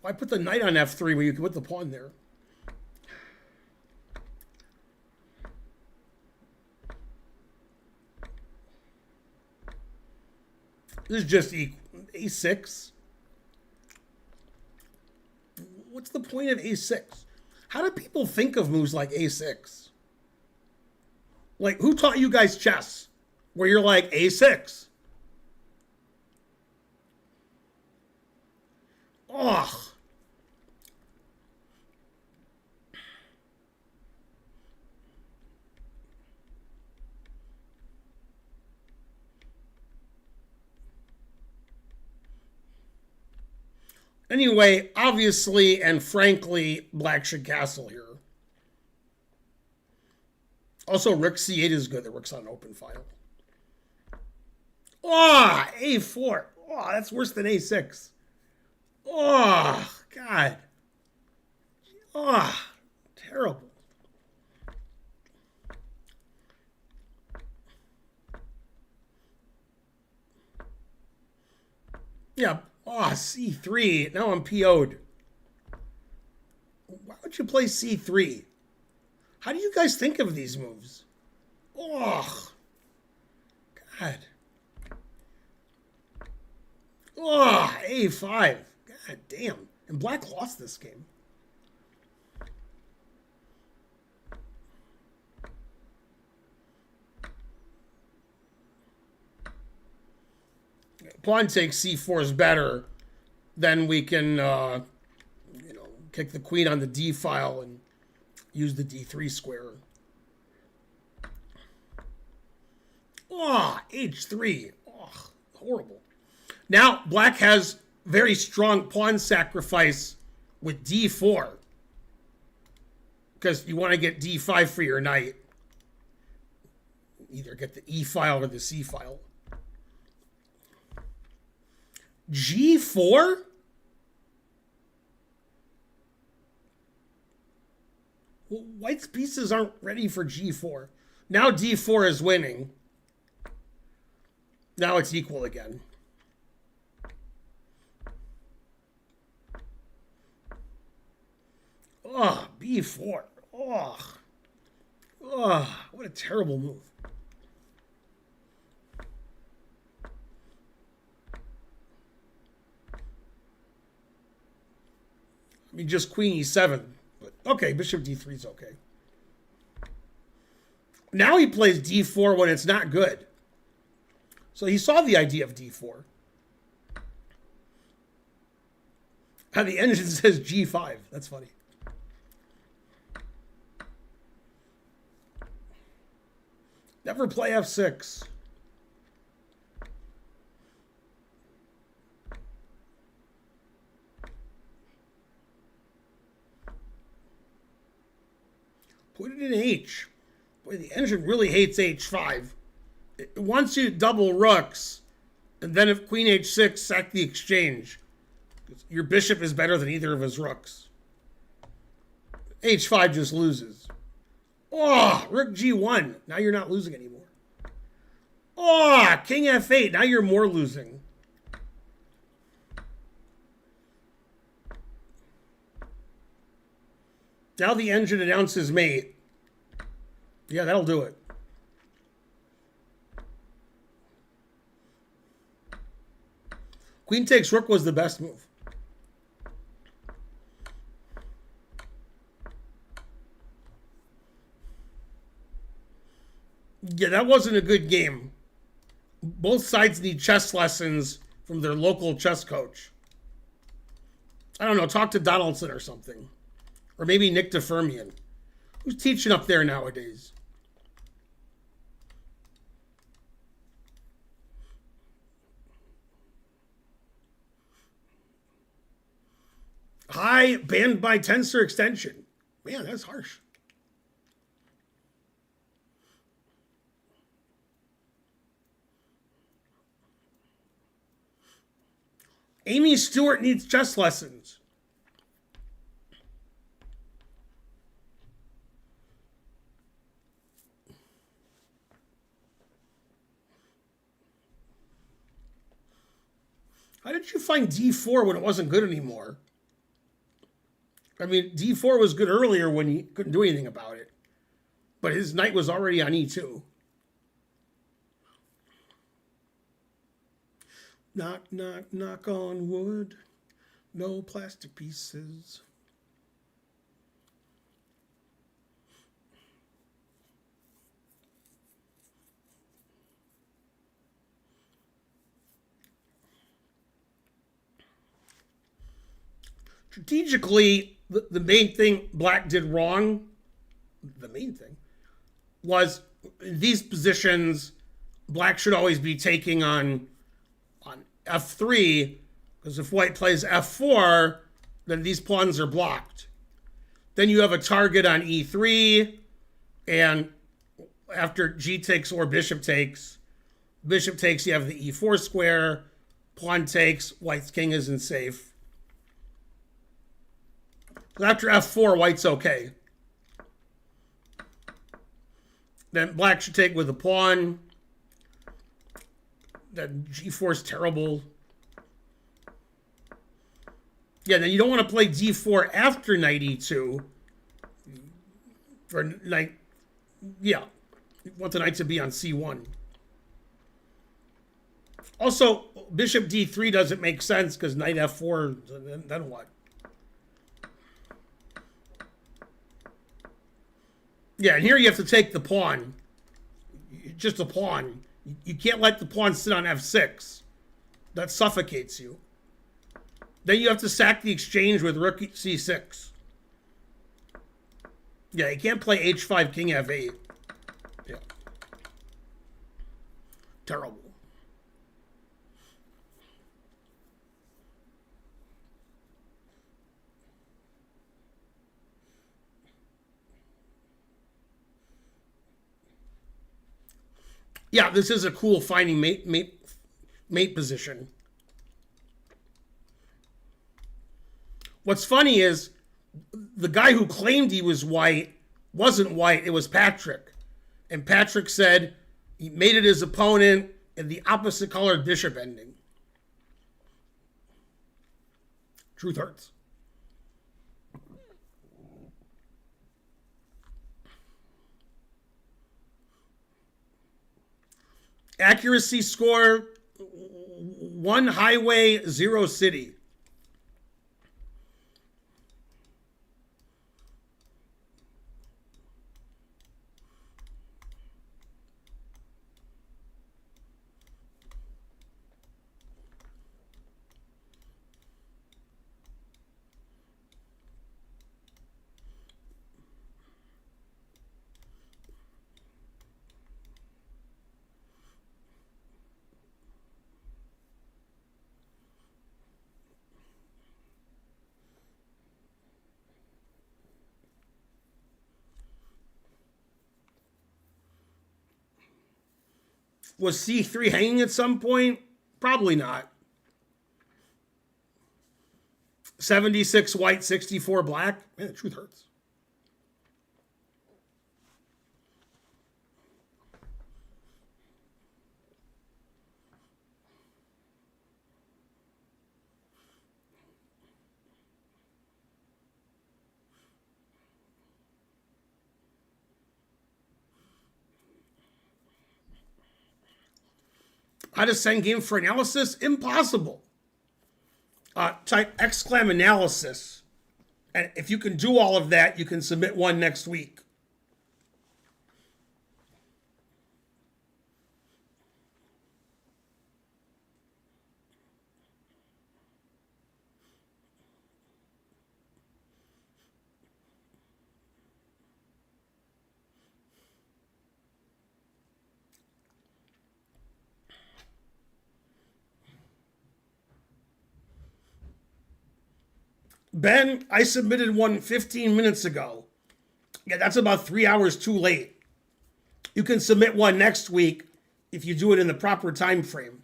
[SPEAKER 1] Why put the knight on f3 when you can put the pawn there? This is just a6. What's the point of a6? How do people think of moves like a6? Like, who taught you guys chess? Where you're like, a6. Ugh. Anyway, obviously and frankly, black should castle here. Also, rook c8 is good. The rook's on an open file. Oh, a4. Oh, that's worse than a6. Oh, God. Oh, terrible. Yeah. Oh, c3. Now I'm PO'd. Why would you play c3? How do you guys think of these moves? Oh, God. Oh, a5. God damn. And black lost this game. Pawn takes c4 is better. Then we can, kick the queen on the d file and use the d3 square. Oh, h3. Oh, horrible. Now, black has very strong pawn sacrifice with d4. Because you want to get d5 for your knight. Either get the e file or the c file. g4? Well, white's pieces aren't ready for g4. Now d4 is winning. Now it's equal again. Oh, b4. Oh, what a terrible move. I mean, just queen e7. But okay, bishop d3 is okay. Now he plays d4 when it's not good. So he saw the idea of d4. And the engine says g5. That's funny. Never play f6. Put it in h. Boy, the engine really hates h5. It wants you to double rooks, and then if queen h6, sack the exchange. Your bishop is better than either of his rooks. h5 just loses. Oh, rook g1. Now you're not losing anymore. Oh, king f8. Now you're more losing. Now the engine announces mate. Yeah, that'll do it. Queen takes rook was the best move. Yeah, that wasn't a good game. Both sides need chess lessons from their local chess coach. I don't know, talk to Donaldson or something. Or maybe Nick DeFermian. Who's teaching up there nowadays? Hi, banned by tensor extension. Man, that's harsh. Amy Stewart needs chess lessons. How did you find d4 when it wasn't good anymore? I mean, d4 was good earlier when he couldn't do anything about it. But his knight was already on e2. Knock, knock, knock on wood. No plastic pieces. Strategically, the main thing Black did wrong, was in these positions, Black should always be taking on f3, because if White plays f4, then these pawns are blocked. Then you have a target on e3, and after g takes or bishop takes, you have the e4 square, pawn takes, White's king isn't safe. After f4, White's okay. Then Black should take with a pawn. Then g4 is terrible. Yeah, then you don't want to play d4 after knight e2. For knight, yeah. You want the knight to be on c1. Also, bishop d3 doesn't make sense because knight f4, then what? Yeah, and here you have to take the pawn. Just a pawn. You can't let the pawn sit on f6. That suffocates you. Then you have to sack the exchange with rook c6. Yeah, you can't play h5, king f8. Yeah. Terrible. Yeah, this is a cool finding mate position. What's funny is the guy who claimed he was white wasn't white, it was Patrick. And Patrick said he mated his opponent in the opposite colored bishop ending. Truth hurts. Accuracy score 1 highway, 0 city. Was C3 hanging at some point? Probably not. 76 white, 64 black. Man, the truth hurts. How to send game for analysis? Impossible. Type exclam analysis. And if you can do all of that, you can submit one next week. Ben, I submitted one 15 minutes ago. Yeah, that's about 3 hours too late. You can submit one next week if you do it in the proper time frame.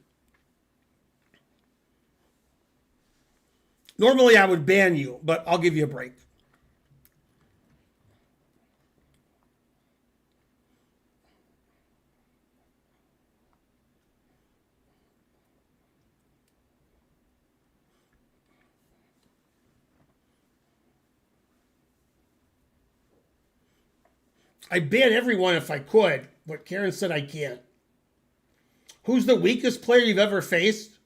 [SPEAKER 1] Normally I would ban you, but I'll give you a break. I'd ban everyone if I could, but Karen said I can't. Who's the weakest player you've ever faced?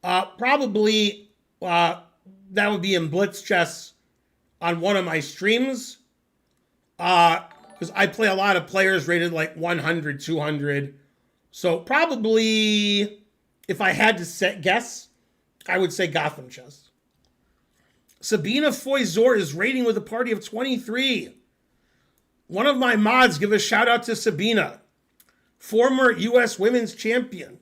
[SPEAKER 1] Probably that would be in Blitz Chess on one of my streams. Because I play a lot of players rated like 100, 200. So probably, if I had to guess, I would say Gotham Chess. Sabina Foyzor is rating with a party of 23. One of my mods, give a shout out to Sabina, former U.S. women's champion.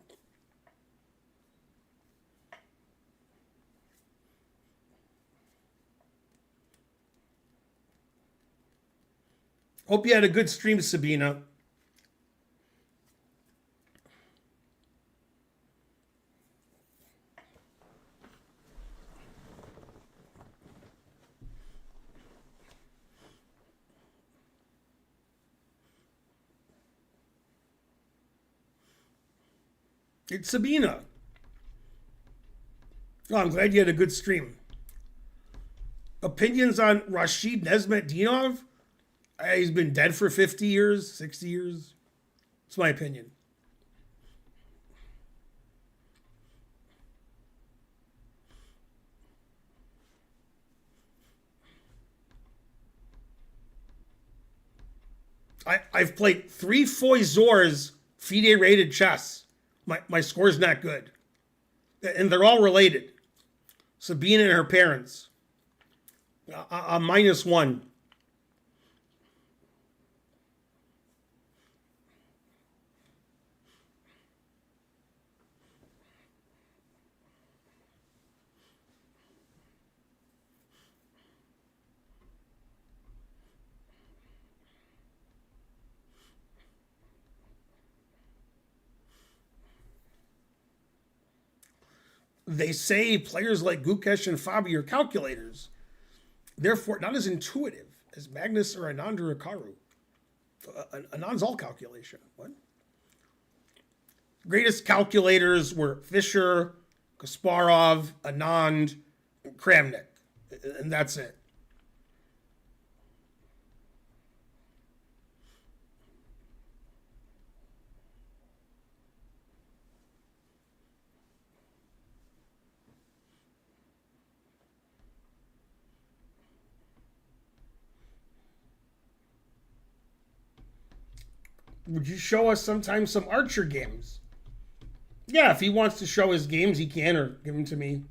[SPEAKER 1] Hope you had a good stream, Sabina. It's Sabina. Oh, I'm glad you had a good stream. Opinions on Rashid Nesmetdinov? He's been dead for 50 years, 60 years. It's my opinion. I've played 3 Foyzors FIDE rated chess. My score's not good. And they're all related. Sabina and her parents. I'm -1. They say players like Gukesh and Fabi are calculators, therefore not as intuitive as Magnus or Anand or Hikaru. Anand's all calculation. What? Greatest calculators were Fischer, Kasparov, Anand, and Kramnik. And that's it. Would you show us sometimes some Archer games? Yeah, if he wants to show his games, he can, or give them to me.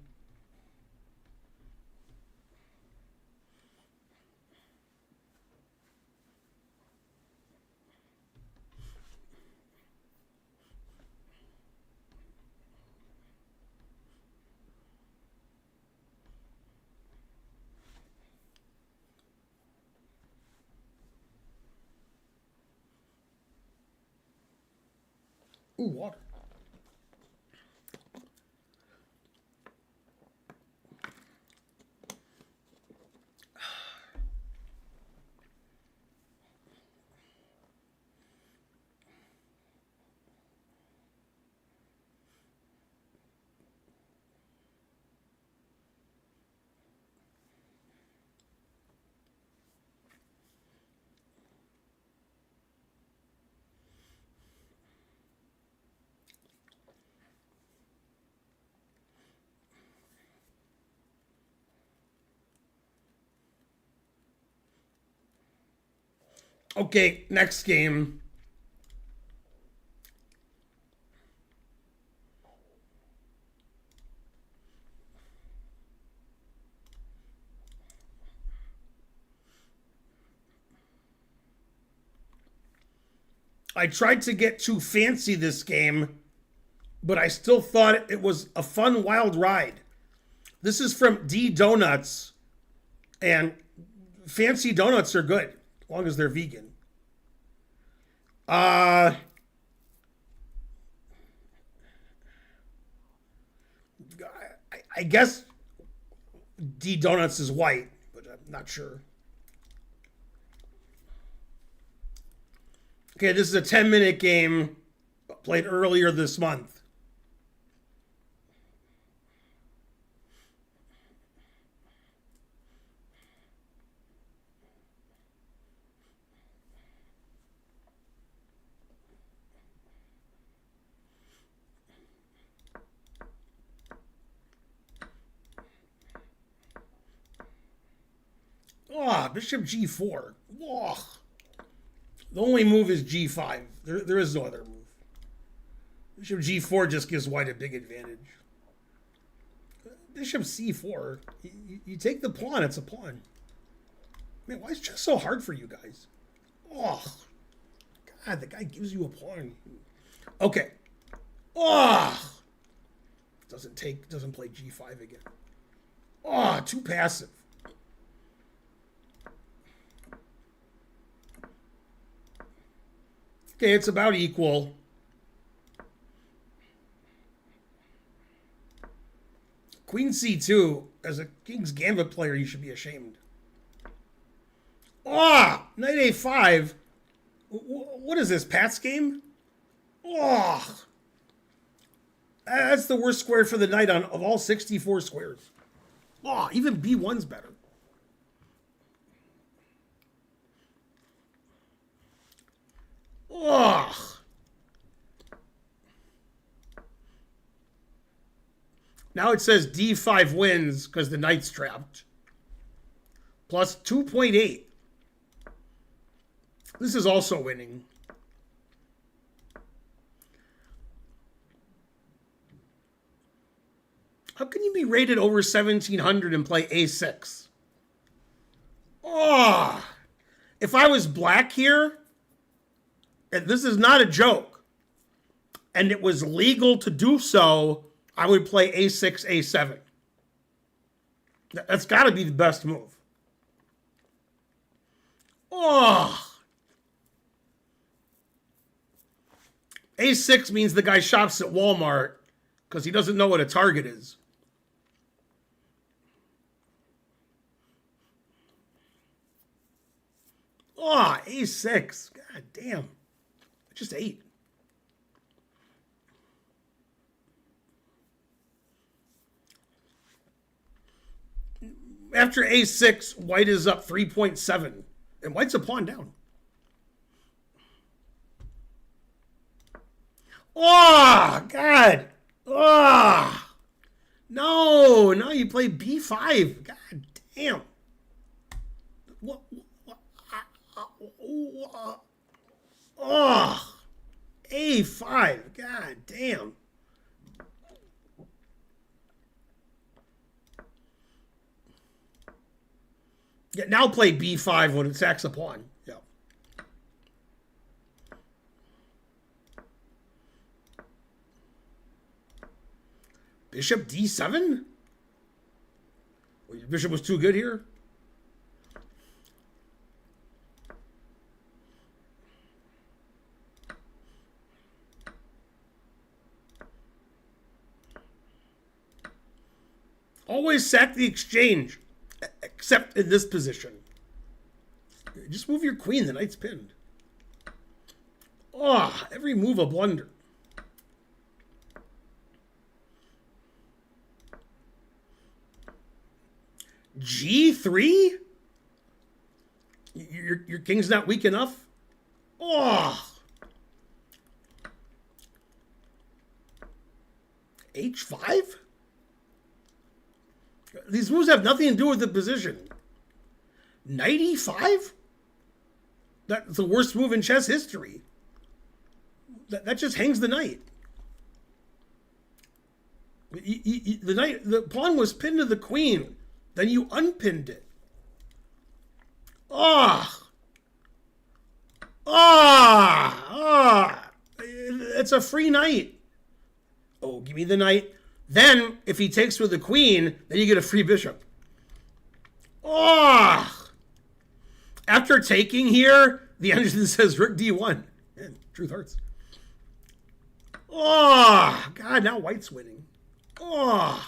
[SPEAKER 1] Ooh, water. Okay, next game. I tried to get too fancy this game, but I still thought it was a fun, wild ride. This is from D Donuts, and fancy donuts are good, as long as they're vegan. I guess D Donuts is white, but I'm not sure. Okay, this is a 10-minute game played earlier this month. Oh, bishop g4. Oh. The only move is g5. There is no other move. Bishop g4 just gives white a big advantage. Bishop c4. You take the pawn, it's a pawn. Man, why is chess so hard for you guys? Oh, God, the guy gives you a pawn. Okay. Oh, doesn't play g5 again. Oh, too passive. Okay, it's about equal. Queen c2, as a King's Gambit player, you should be ashamed. Oh, knight a5. What is this, Pat's game? Oh, that's the worst square for the knight of all 64 squares. Oh, even b1's better. Ugh. Now it says d5 wins because the knight's trapped. Plus 2.8. This is also winning. How can you be rated over 1700 and play a6? Oh, if I was black here, and this is not a joke, and it was legal to do so, I would play a6, a7. That's got to be the best move. Oh. A6 means the guy shops at Walmart because he doesn't know what a target is. Oh, a6. God damn. Just 8. After a6, white is up 3.7. And white's a pawn down. Oh, God. Oh. No, now you play b5. God damn. What? Oh, A5. God damn. Yeah, now play B5 when it sacks a pawn. Yeah. Bishop D7? Bishop was too good here? Always sack the exchange, except in this position. Just move your queen, the knight's pinned. Oh, every move a blunder. G3? Your king's not weak enough? Oh. H5? These moves have nothing to do with the position. Knight E5? That's the worst move in chess history. That just hangs the knight. The pawn was pinned to the queen. Then you unpinned it. It's a free knight. Oh, give me the knight. Then, if he takes with the queen, then you get a free bishop. After taking here, the engine says rook D1. Man, truth hurts. God, now white's winning. I've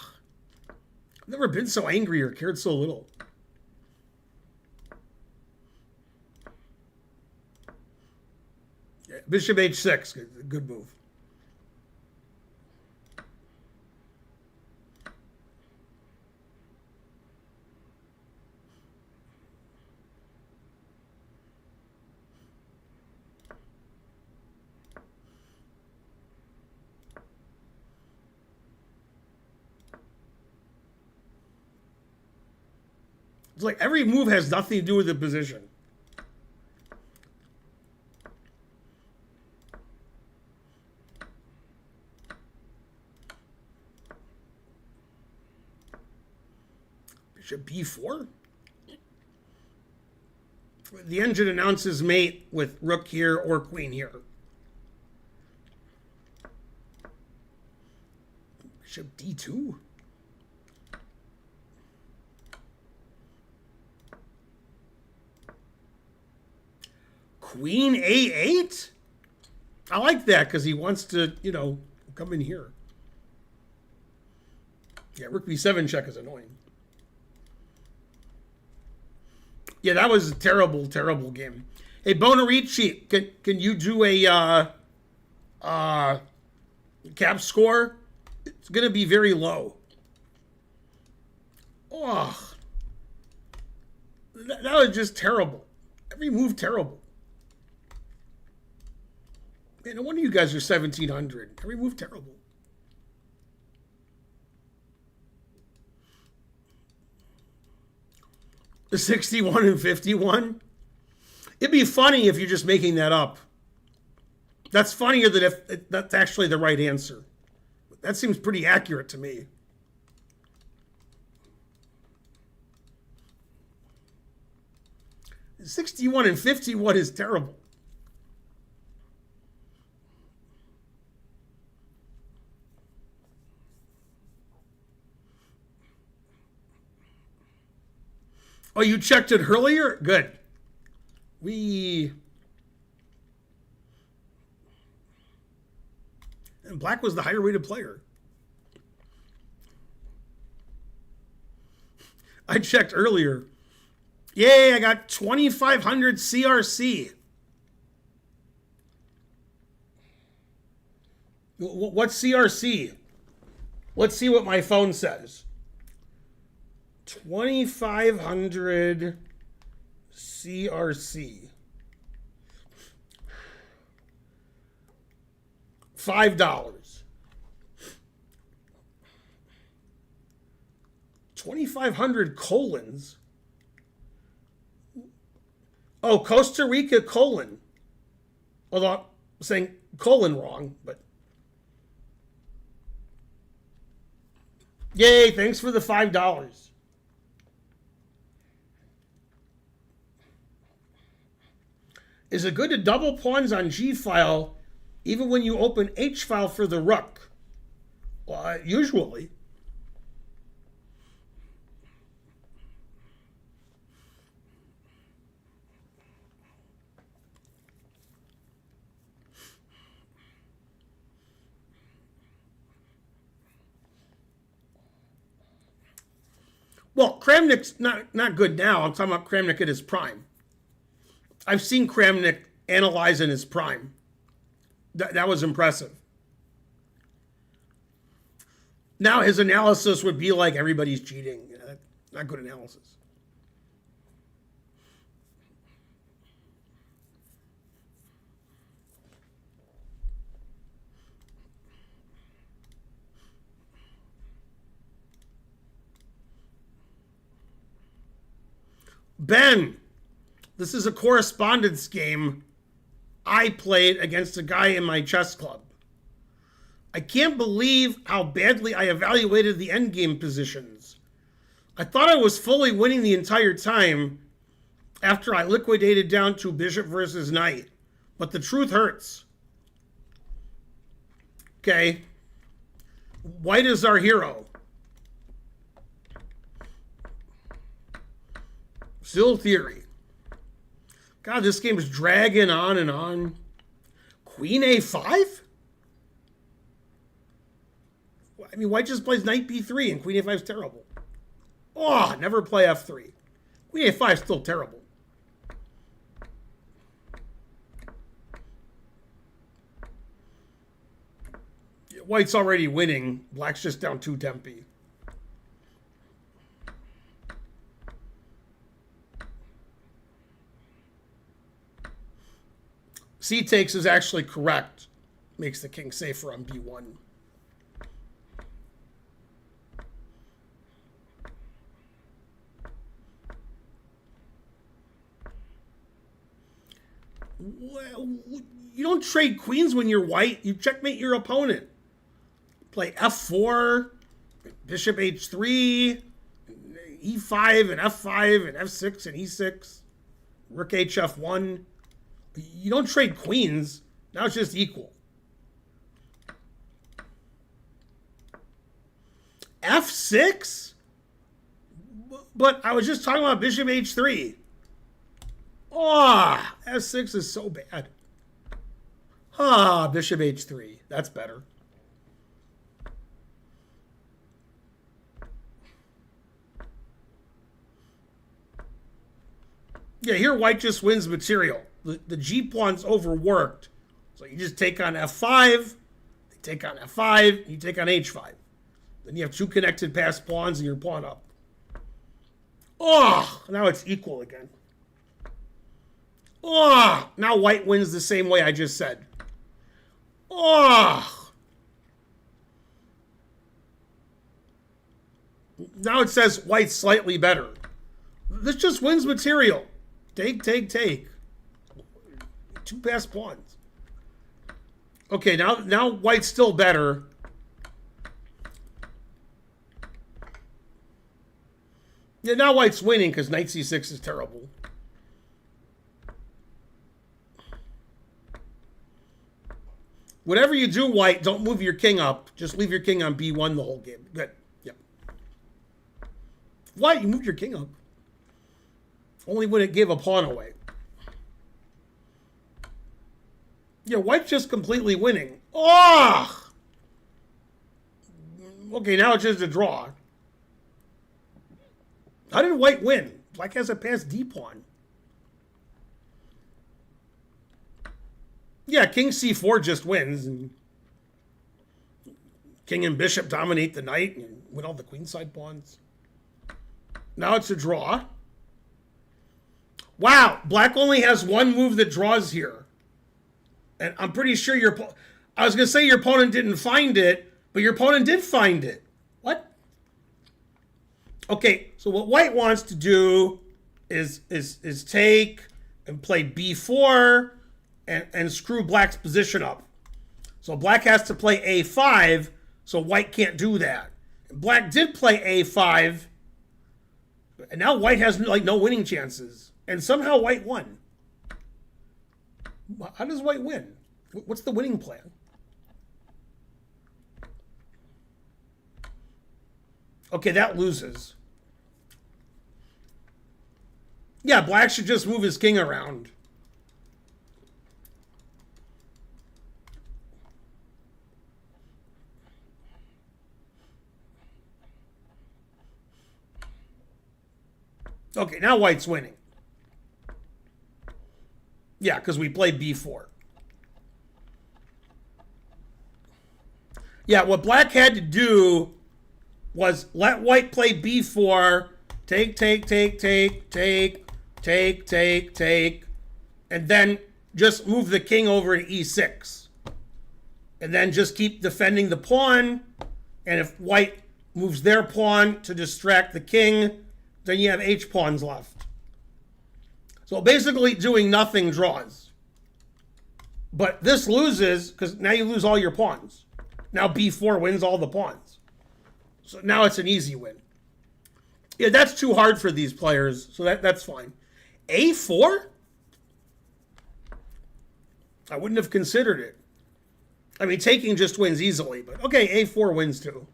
[SPEAKER 1] never been so angry or cared so little. Yeah, bishop H6, good move. It's like every move has nothing to do with the position. Bishop B4? The engine announces mate with rook here or queen here. Bishop D2? Queen A8? I like that because he wants to, come in here. Yeah, rook B7 check is annoying. Yeah, that was a terrible, terrible game. Hey, Bonerici, can you do a cap score? It's going to be very low. That was just terrible. Every move terrible. Man, no wonder you guys are 1,700. Every move terrible. The 61 and 51? It'd be funny if you're just making that up. That's funnier than if that's actually the right answer. That seems pretty accurate to me. The 61 and 51 is terrible. Oh, you checked it earlier? Good. And black was the higher rated player. I checked earlier. Yay, I got 2,500 CRC. What's CRC? Let's see what my phone says. 2,500 CRC. $5. 2,500 colons. Oh, Costa Rica colon. Although I'm saying colon wrong, but. Yay, thanks for the $5. Is it good to double pawns on G file even when you open H file for the rook? Well, usually. Well, Kramnik's not good now. I'm talking about Kramnik at his prime. I've seen Kramnik analyze in his prime. That was impressive. Now his analysis would be like everybody's cheating. Not good analysis. Ben, this is a correspondence game I played against a guy in my chess club. I can't believe how badly I evaluated the endgame positions. I thought I was fully winning the entire time after I liquidated down to bishop versus knight. But the truth hurts. Okay. White is our hero. Still theory. God, this game is dragging on and on. Queen A5? I mean, White just plays knight B3 and Queen A5 is terrible. Oh, never play F3. Queen A5 is still terrible. White's already winning. Black's just down 2 tempi. C takes is actually correct. Makes the king safer on B1. Well, you don't trade queens when you're white. You checkmate your opponent. Play F4, bishop H3, E5 and F5 and F6 and E6, rook HF1. You don't trade queens. Now it's just equal. F6? But I was just talking about bishop H3. Oh, F6 is so bad. Bishop H3. That's better. Yeah, here White just wins material. The G pawn's overworked. So you just take on F5, they take on F5, you take on H5. Then you have 2 connected passed pawns and you're pawn up. Oh, now it's equal again. Oh, now White wins the same way I just said. Oh. Now it says White's slightly better. This just wins material. Take. 2 passed pawns. Okay, now White's still better. Yeah, now White's winning because knight C6 is terrible. Whatever you do, White, don't move your king up. Just leave your king on B1 the whole game. Good. Yep. Why? You moved your king up. Only when it gave a pawn away. Yeah, White's just completely winning. Oh! Okay, now it's just a draw. How did White win? Black has a passed D pawn. Yeah, king C4 just wins. And king and bishop dominate the knight and win all the queenside pawns. Now it's a draw. Wow, Black only has 1 move that draws here. And I'm pretty sure I was going to say your opponent didn't find it, but your opponent did find it. What? Okay, so what White wants to do is take and play B4 and screw black's position up. So black has to play a5, so white can't do that. Black did play a5, and now white has like no winning chances. And somehow white won. How does white win? What's the winning plan? Okay, that loses. Yeah, black should just move his king around. Okay, now white's winning. Yeah, because we played b4. Yeah, what black had to do was let white play b4, take, and then just move the king over to e6. And then just keep defending the pawn, and if white moves their pawn to distract the king, then you have h-pawns left. So basically doing nothing draws. But this loses, because now you lose all your pawns. Now b4 wins all the pawns. So now it's an easy win. Yeah, that's too hard for these players, so that's fine. a4? I wouldn't have considered it. I mean, taking just wins easily, but okay, a4 wins too.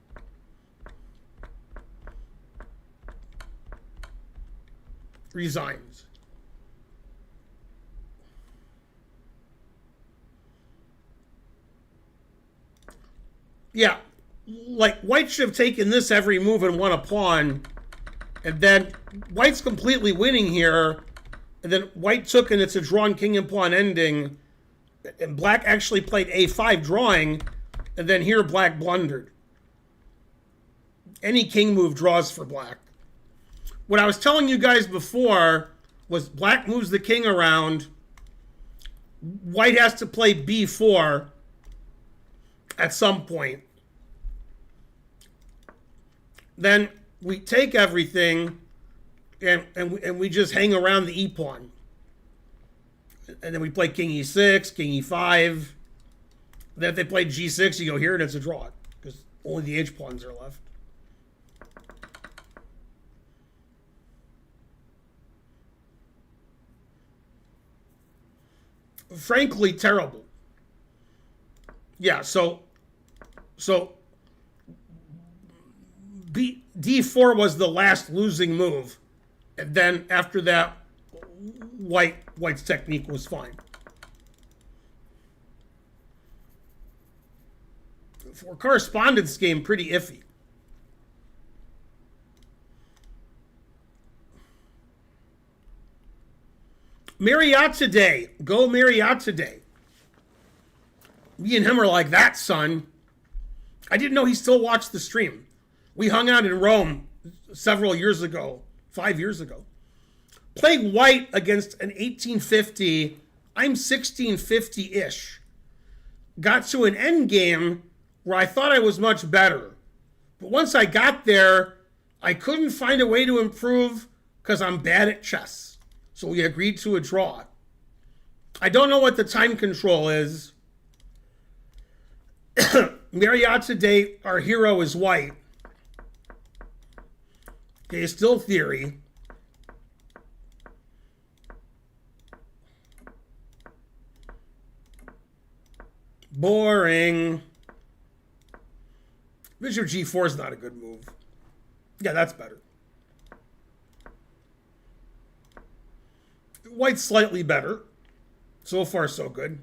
[SPEAKER 1] Resigns. Yeah, like white should have taken this every move and won a pawn, and then white's completely winning here, and then white took and it's a drawn king and pawn ending, and black actually played a5 drawing, and then here black blundered. Any king move draws for black. What I was telling you guys before was black moves the king around, white has to play b4 at some point. Then we take everything and we just hang around the e-pawn. And then we play king e6, king e5. Then if they play g6, you go here and it's a draw, because only the h-pawns are left. Frankly, terrible. Yeah, so d4 was the last losing move, and then after that, white's technique was fine. For a correspondence game, pretty iffy. Marriott today. Go Marriott today. Me and him are like, that, son. I didn't know he still watched the stream. We hung out in Rome several years ago, 5 years ago. Playing white against an 1850, I'm 1650-ish. Got to an end game where I thought I was much better. But once I got there, I couldn't find a way to improve because I'm bad at chess. So we agreed to a draw. I don't know what the time control is. Marriott today, our hero is white. Okay, still theory. Boring. Bishop g4 is not a good move. Yeah, that's better. White's slightly better. So far, so good.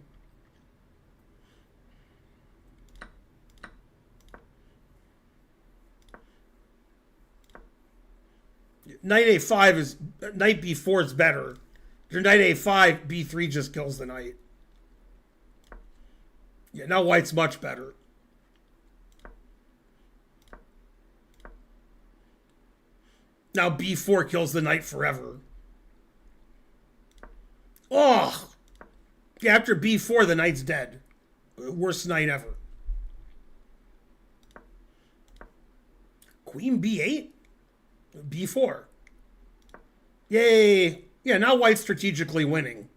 [SPEAKER 1] Knight a5 is, knight b4 is better. Your knight a5, b3 just kills the knight. Yeah, now white's much better. Now b4 kills the knight forever. Oh! Yeah, after b4, the knight's dead. Worst knight ever. Queen b8? b4. Yay! Yeah, now white's strategically winning.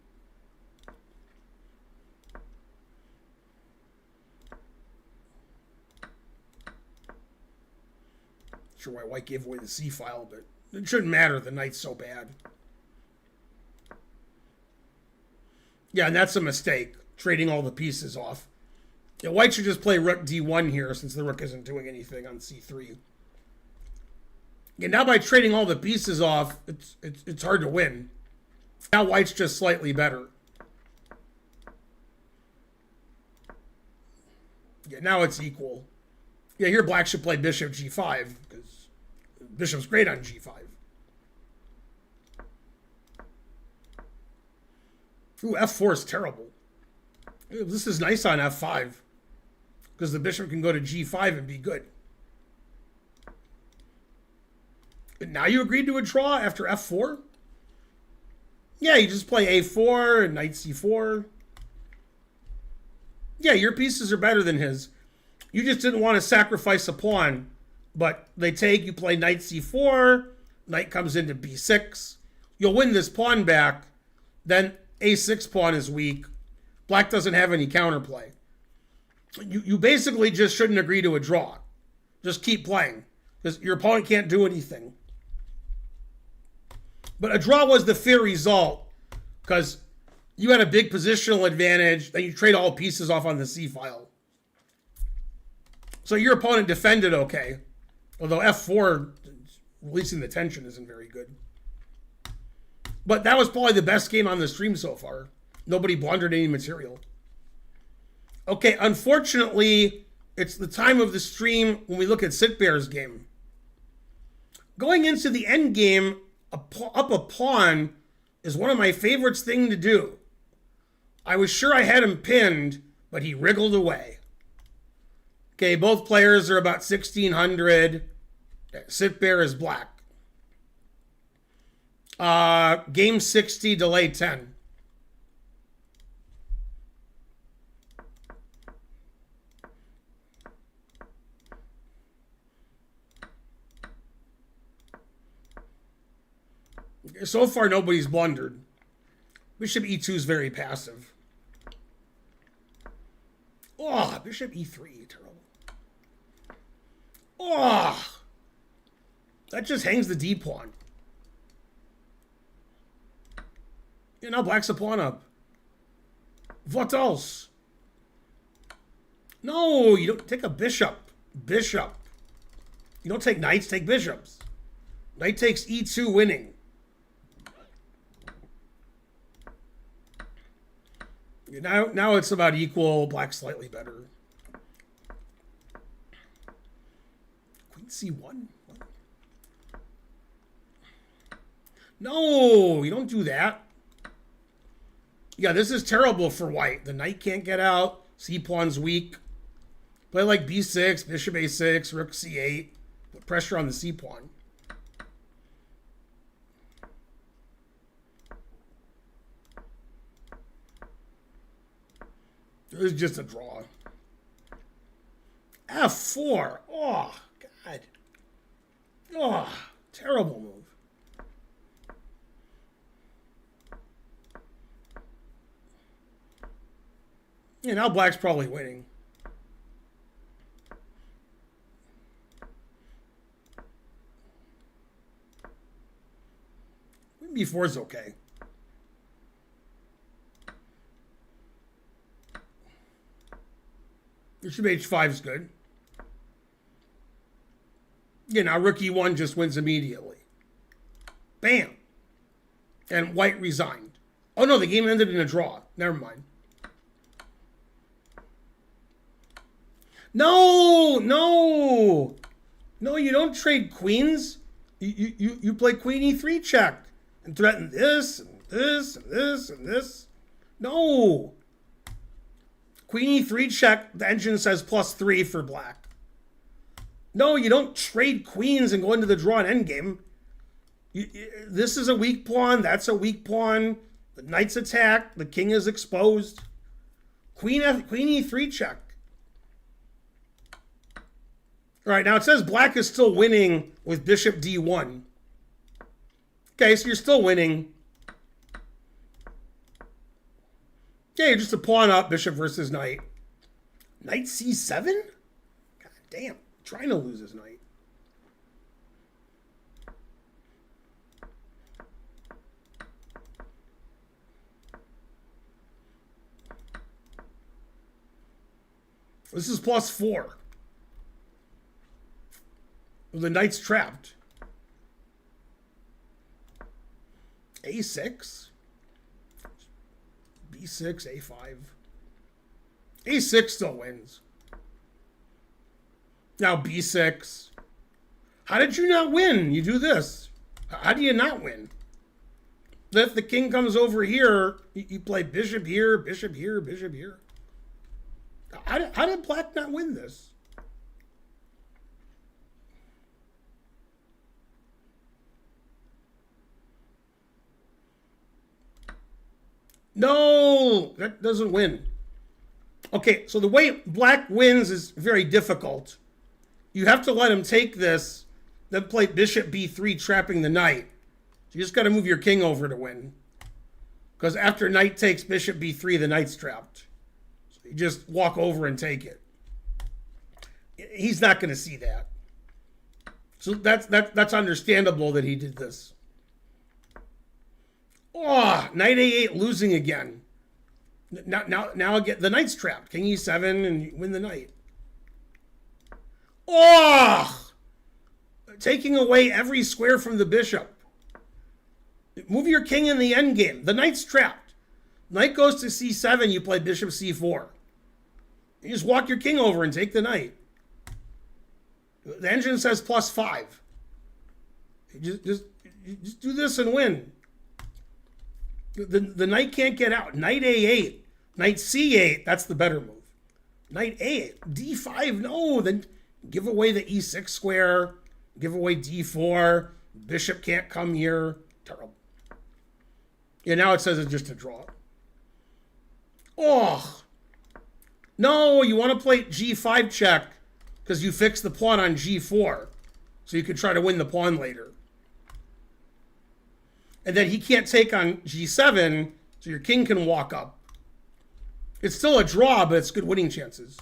[SPEAKER 1] Sure why white gave away the C file, but it shouldn't matter. The knight's so bad. Yeah, and that's a mistake, trading all the pieces off. Yeah, white should just play rook d1 here since the rook isn't doing anything on c3. Yeah, now by trading all the pieces off, it's hard to win. Now white's just slightly better. Yeah, now it's equal. Yeah, here black should play bishop g5 because bishop's great on g5. Ooh, f4 is terrible. This is nice on f5 because the bishop can go to g5 and be good. And now you agreed to a draw after f4? Yeah, you just play a4 and knight c4. Yeah, your pieces are better than his. You just didn't want to sacrifice a pawn. But they take, you play knight c4, knight comes into b6. You'll win this pawn back. Then a6 pawn is weak. Black doesn't have any counterplay. You basically just shouldn't agree to a draw. Just keep playing. Because your opponent can't do anything. But a draw was the fair result. Because you had a big positional advantage. Then you trade all pieces off on the C file. So your opponent defended okay. Although f4, releasing the tension isn't very good. But that was probably the best game on the stream so far. Nobody blundered any material. Okay, unfortunately, it's the time of the stream when we look at Sitbear's game. Going into the end game, up a pawn is one of my favorites thing to do. I was sure I had him pinned, but he wriggled away. Okay, both players are about 1600. Sitbear is black. Game 60, delay 10. So far, nobody's blundered. Bishop e2 is very passive. Oh, bishop e3, terrible. Oh, that just hangs the d pawn. Yeah, now black's a pawn up. What else? No, you don't take a bishop. Bishop. You don't take knights, take bishops. Knight takes e2, winning. Now it's about equal. Black slightly better. Queen c1. What? No, you don't do that. Yeah, this is terrible for white. The knight can't get out. C pawn's weak. Play like b6, bishop a6, rook c8. Put pressure on the c pawn. It was just a draw. f4. Oh, God. Oh, terrible move. Yeah, now black's probably winning. Queen b4 is okay. Bishop h5 is good. Yeah, now rook e1 just wins immediately. Bam. And white resigned. Oh no, the game ended in a draw. Never mind. No, no. No, you don't trade queens. You play queen e3 check and threaten this and this and this and this. No. Queen e3 check, the engine says +3 for black. No, you don't trade queens and go into the draw and endgame. This is a weak pawn, that's a weak pawn. The knight's attacked, the king is exposed. Queen e3 check. All right, now it says black is still winning with bishop d1. Okay, so you're still winning. Yeah, you're just a pawn up, bishop versus knight. Knight c7? God damn, trying to lose his knight. This is +4. The knight's trapped. A6. B6, A5. A6 still wins. Now B6. How did you not win? You do this. How do you not win? If the king comes over here, you play bishop here, bishop here, bishop here. How did black not win this? No, that doesn't win. Okay, so the way black wins is very difficult. You have to let him take this, then play bishop b3, trapping the knight. So you just got to move your king over to win. Because after knight takes bishop b3, the knight's trapped. So you just walk over and take it. He's not going to see that. So that's understandable that he did this. Oh, knight a8 losing again. Now again, the knight's trapped. King e7 and you win the knight. Oh! Taking away every square from the bishop. Move your king in the endgame. The knight's trapped. Knight goes to c7, you play bishop c4. You just walk your king over and take the knight. The engine says +5. You just do this and win. The knight can't get out. Knight a8. Knight c8. That's the better move. Knight a8. d5. No. Then give away the e6 square. Give away d4. Bishop can't come here. Terrible. Yeah, now it says it's just a draw. Oh. No, you want to play g5 check because you fix the pawn on g4. So you can try to win the pawn later. And then he can't take on g7, so your king can walk up. It's still a draw, but it's good winning chances.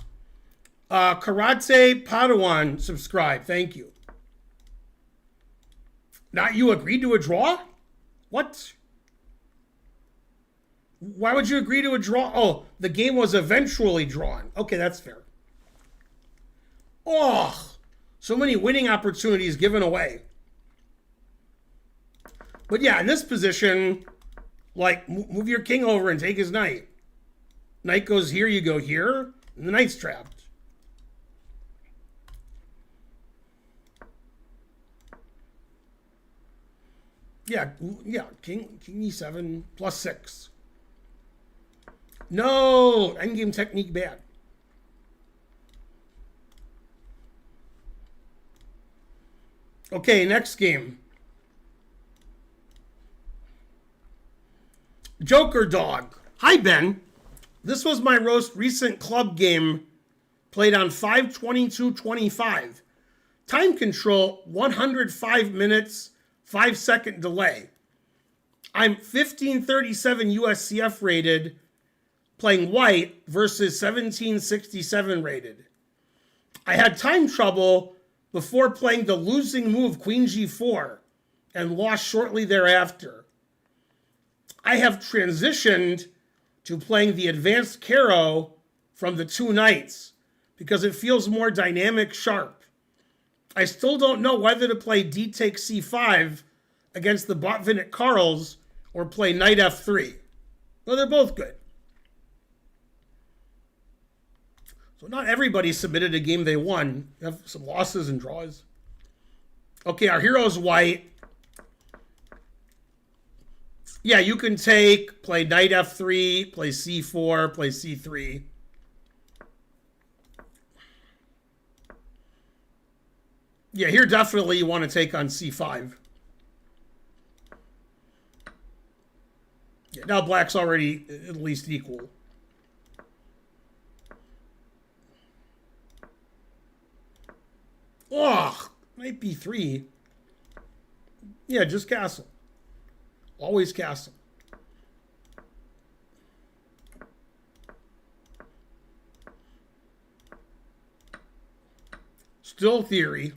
[SPEAKER 1] Karate Padawan, subscribe. Thank you. Not you agreed to a draw? What? Why would you agree to a draw? Oh, the game was eventually drawn. Okay, that's fair. Oh, so many winning opportunities given away. But yeah, in this position, like, move your king over and take his knight. Knight goes here, you go here, and the knight's trapped. Yeah, king e7 +6. No, endgame technique bad. Okay, next game. Joker Dog. Hi, Ben. This was my most recent club game played on 5/22/25. Time control, 105 minutes, 5-second delay. I'm 1537 USCF rated, playing white versus 1767 rated. I had time trouble before playing the losing move, Queen G4, and lost shortly thereafter. I have transitioned to playing the advanced Caro from the two knights because it feels more dynamic, sharp. I still don't know whether to play d takes c5 against the Botvinnik Karls or play knight f3. Well, they're both good. So not everybody submitted a game they won. You have some losses and draws. Okay, our hero's white. Yeah, you can play knight f3, play c4, play c3. Yeah, here definitely you want to take on c5. Yeah, now black's already at least equal. Oh, knight b3. Yeah, just castle. Always castle. Still theory.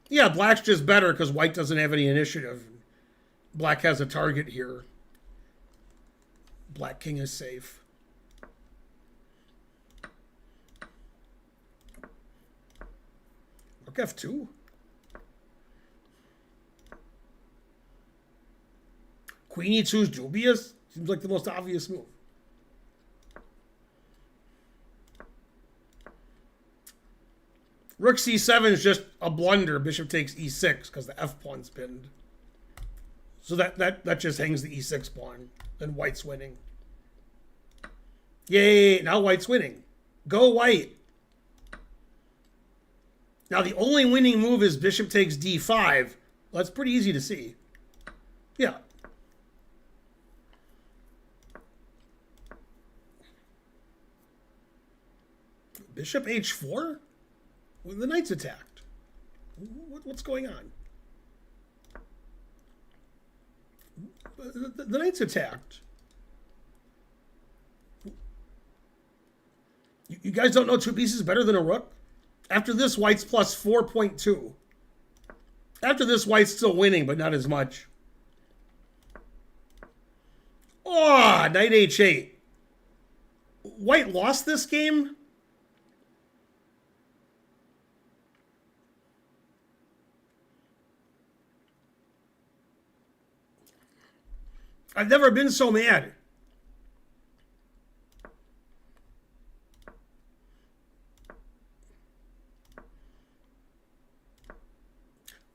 [SPEAKER 1] Yeah, black's just better because white doesn't have any initiative. Black has a target here. Black king is safe. Rook f2. Queen e2 is dubious. Seems like the most obvious move. Rook c7 is just a blunder. Bishop takes e6 because the f pawn's pinned. So that just hangs the e6 pawn. Then white's winning. Yay! Now white's winning. Go white. Now the only winning move is bishop takes d5. Well, that's pretty easy to see. Yeah. Bishop h4? Well, the knight's attacked. What's going on? The knight's attacked. You guys don't know two pieces better than a rook? After this, white's plus 4.2. After this, white's still winning, but not as much. Oh, knight h8. White lost this game? I've never been so mad.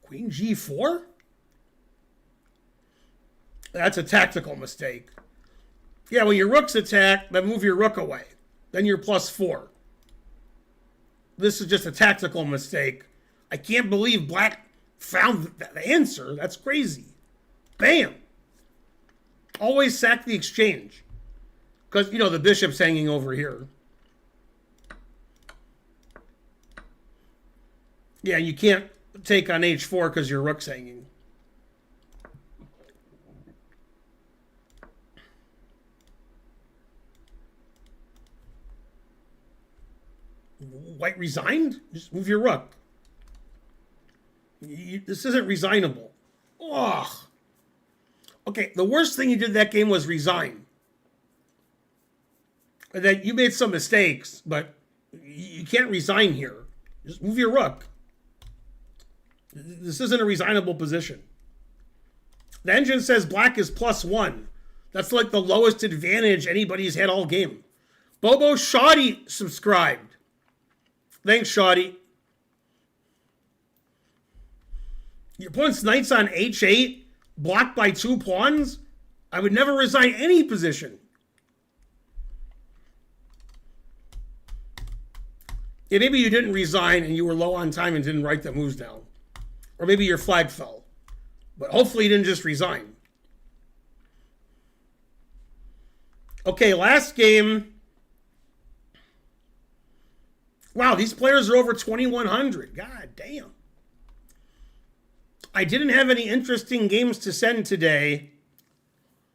[SPEAKER 1] Queen g4? That's a tactical mistake. Yeah, when your rook's attacked, then move your rook away. Then you're plus 4. This is just a tactical mistake. I can't believe black found the answer. That's crazy. Bam! Always sack the exchange. Because, you know, the bishop's hanging over here. Yeah, you can't take on h4 because your rook's hanging. White resigned? Just move your rook. This isn't resignable. Ugh. Okay, the worst thing you did that game was resign. And then you made some mistakes, but you can't resign here. Just move your rook. This isn't a resignable position. The engine says black is +1. That's like the lowest advantage anybody's had all game. Bobo Shoddy subscribed. Thanks, Shoddy. Your opponent's knight's on h8, blocked by 2 pawns? I would never resign any position. Yeah, maybe you didn't resign and you were low on time and didn't write the moves down. Or maybe your flag fell. But hopefully you didn't just resign. Okay, last game. Wow, these players are over 2,100. God damn. I didn't have any interesting games to send today.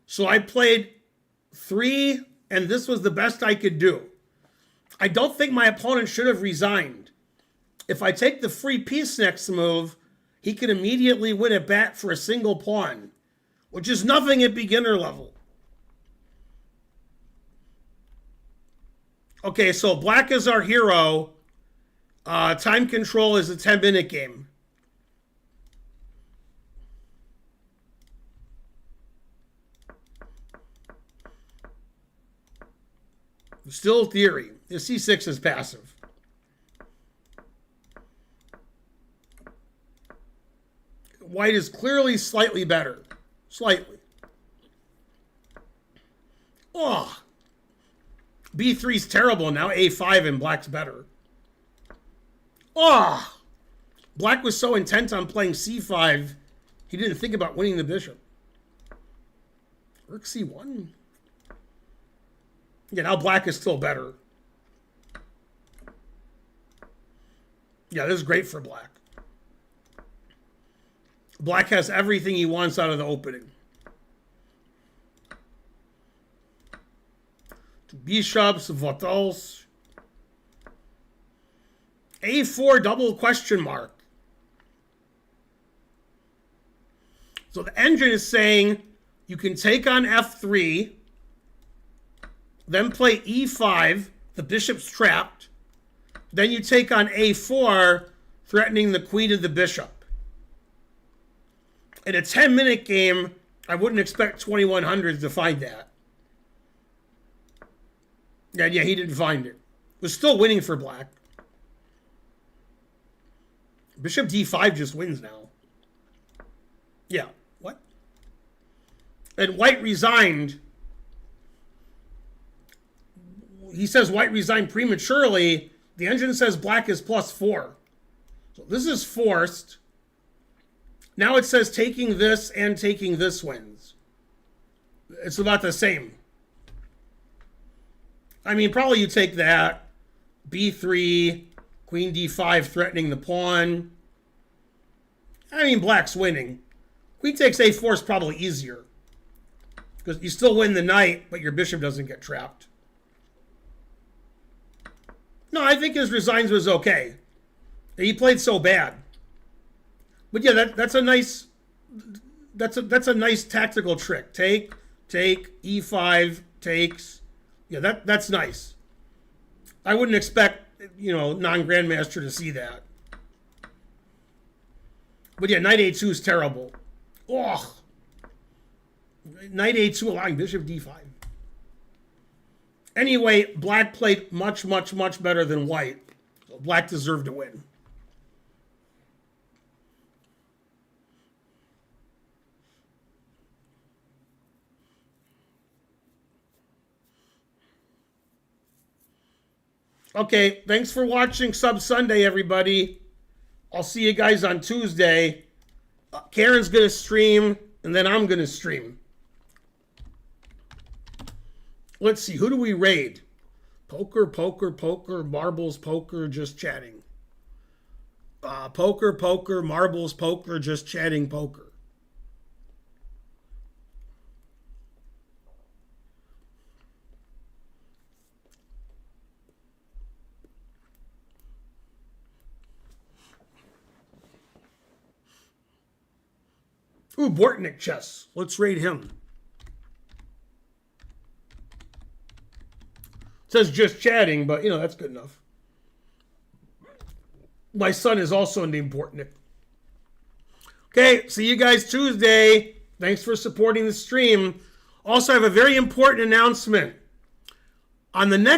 [SPEAKER 1] So I played 3, and this was the best I could do. I don't think my opponent should have resigned. If I take the free piece next move, he can immediately win at bat for a single pawn, which is nothing at beginner level. Okay, so black is our hero. Time control is a 10-minute game. Still theory. The c6 is passive. White is clearly slightly better. Slightly. Oh. b3's terrible. Now a5 and black's better. Oh. Black was so intent on playing c5, he didn't think about winning the bishop. Rook c1. Yeah, now black is still better. Yeah, this is great for black. Black has everything he wants out of the opening. Two bishops, Votals. A4 double question mark. So the engine is saying you can take on f3, then play e5, the bishop's trapped. Then you take on a4, threatening the queen and the bishop. In a 10-minute game, I wouldn't expect 2100 to find that. Yeah, he didn't find it. Was still winning for black. Bishop d5 just wins now. Yeah, what? And white resigned. He says white resigned prematurely. The engine says black is +4. So this is forced. Now it says taking this and taking this wins. It's about the same. I mean, probably you take that. b3, queen d5 threatening the pawn. I mean, black's winning. Queen takes a4 is probably easier. Because you still win the knight, but your bishop doesn't get trapped. No, I think his resigns was okay. He played so bad. But yeah, that's a nice tactical trick. Take, e5 takes. Yeah, that's nice. I wouldn't expect, non-grandmaster to see that. But yeah, knight a2 is terrible. Ugh. Knight a2 allowing bishop d5. Anyway, black played much, much, much better than white. So black deserved to win. Okay, thanks for watching Sub Sunday, everybody. I'll see you guys on Tuesday. Karen's going to stream, and then I'm going to stream. Let's see, who do we raid? Poker, marbles, poker, just chatting. Poker, marbles, poker, just chatting, poker. Ooh, Bortnik chess. Let's raid him. It says just chatting, but, that's good enough. My son is also named Bortnik. Okay, see you guys Tuesday. Thanks for supporting the stream. Also, I have a very important announcement. On the next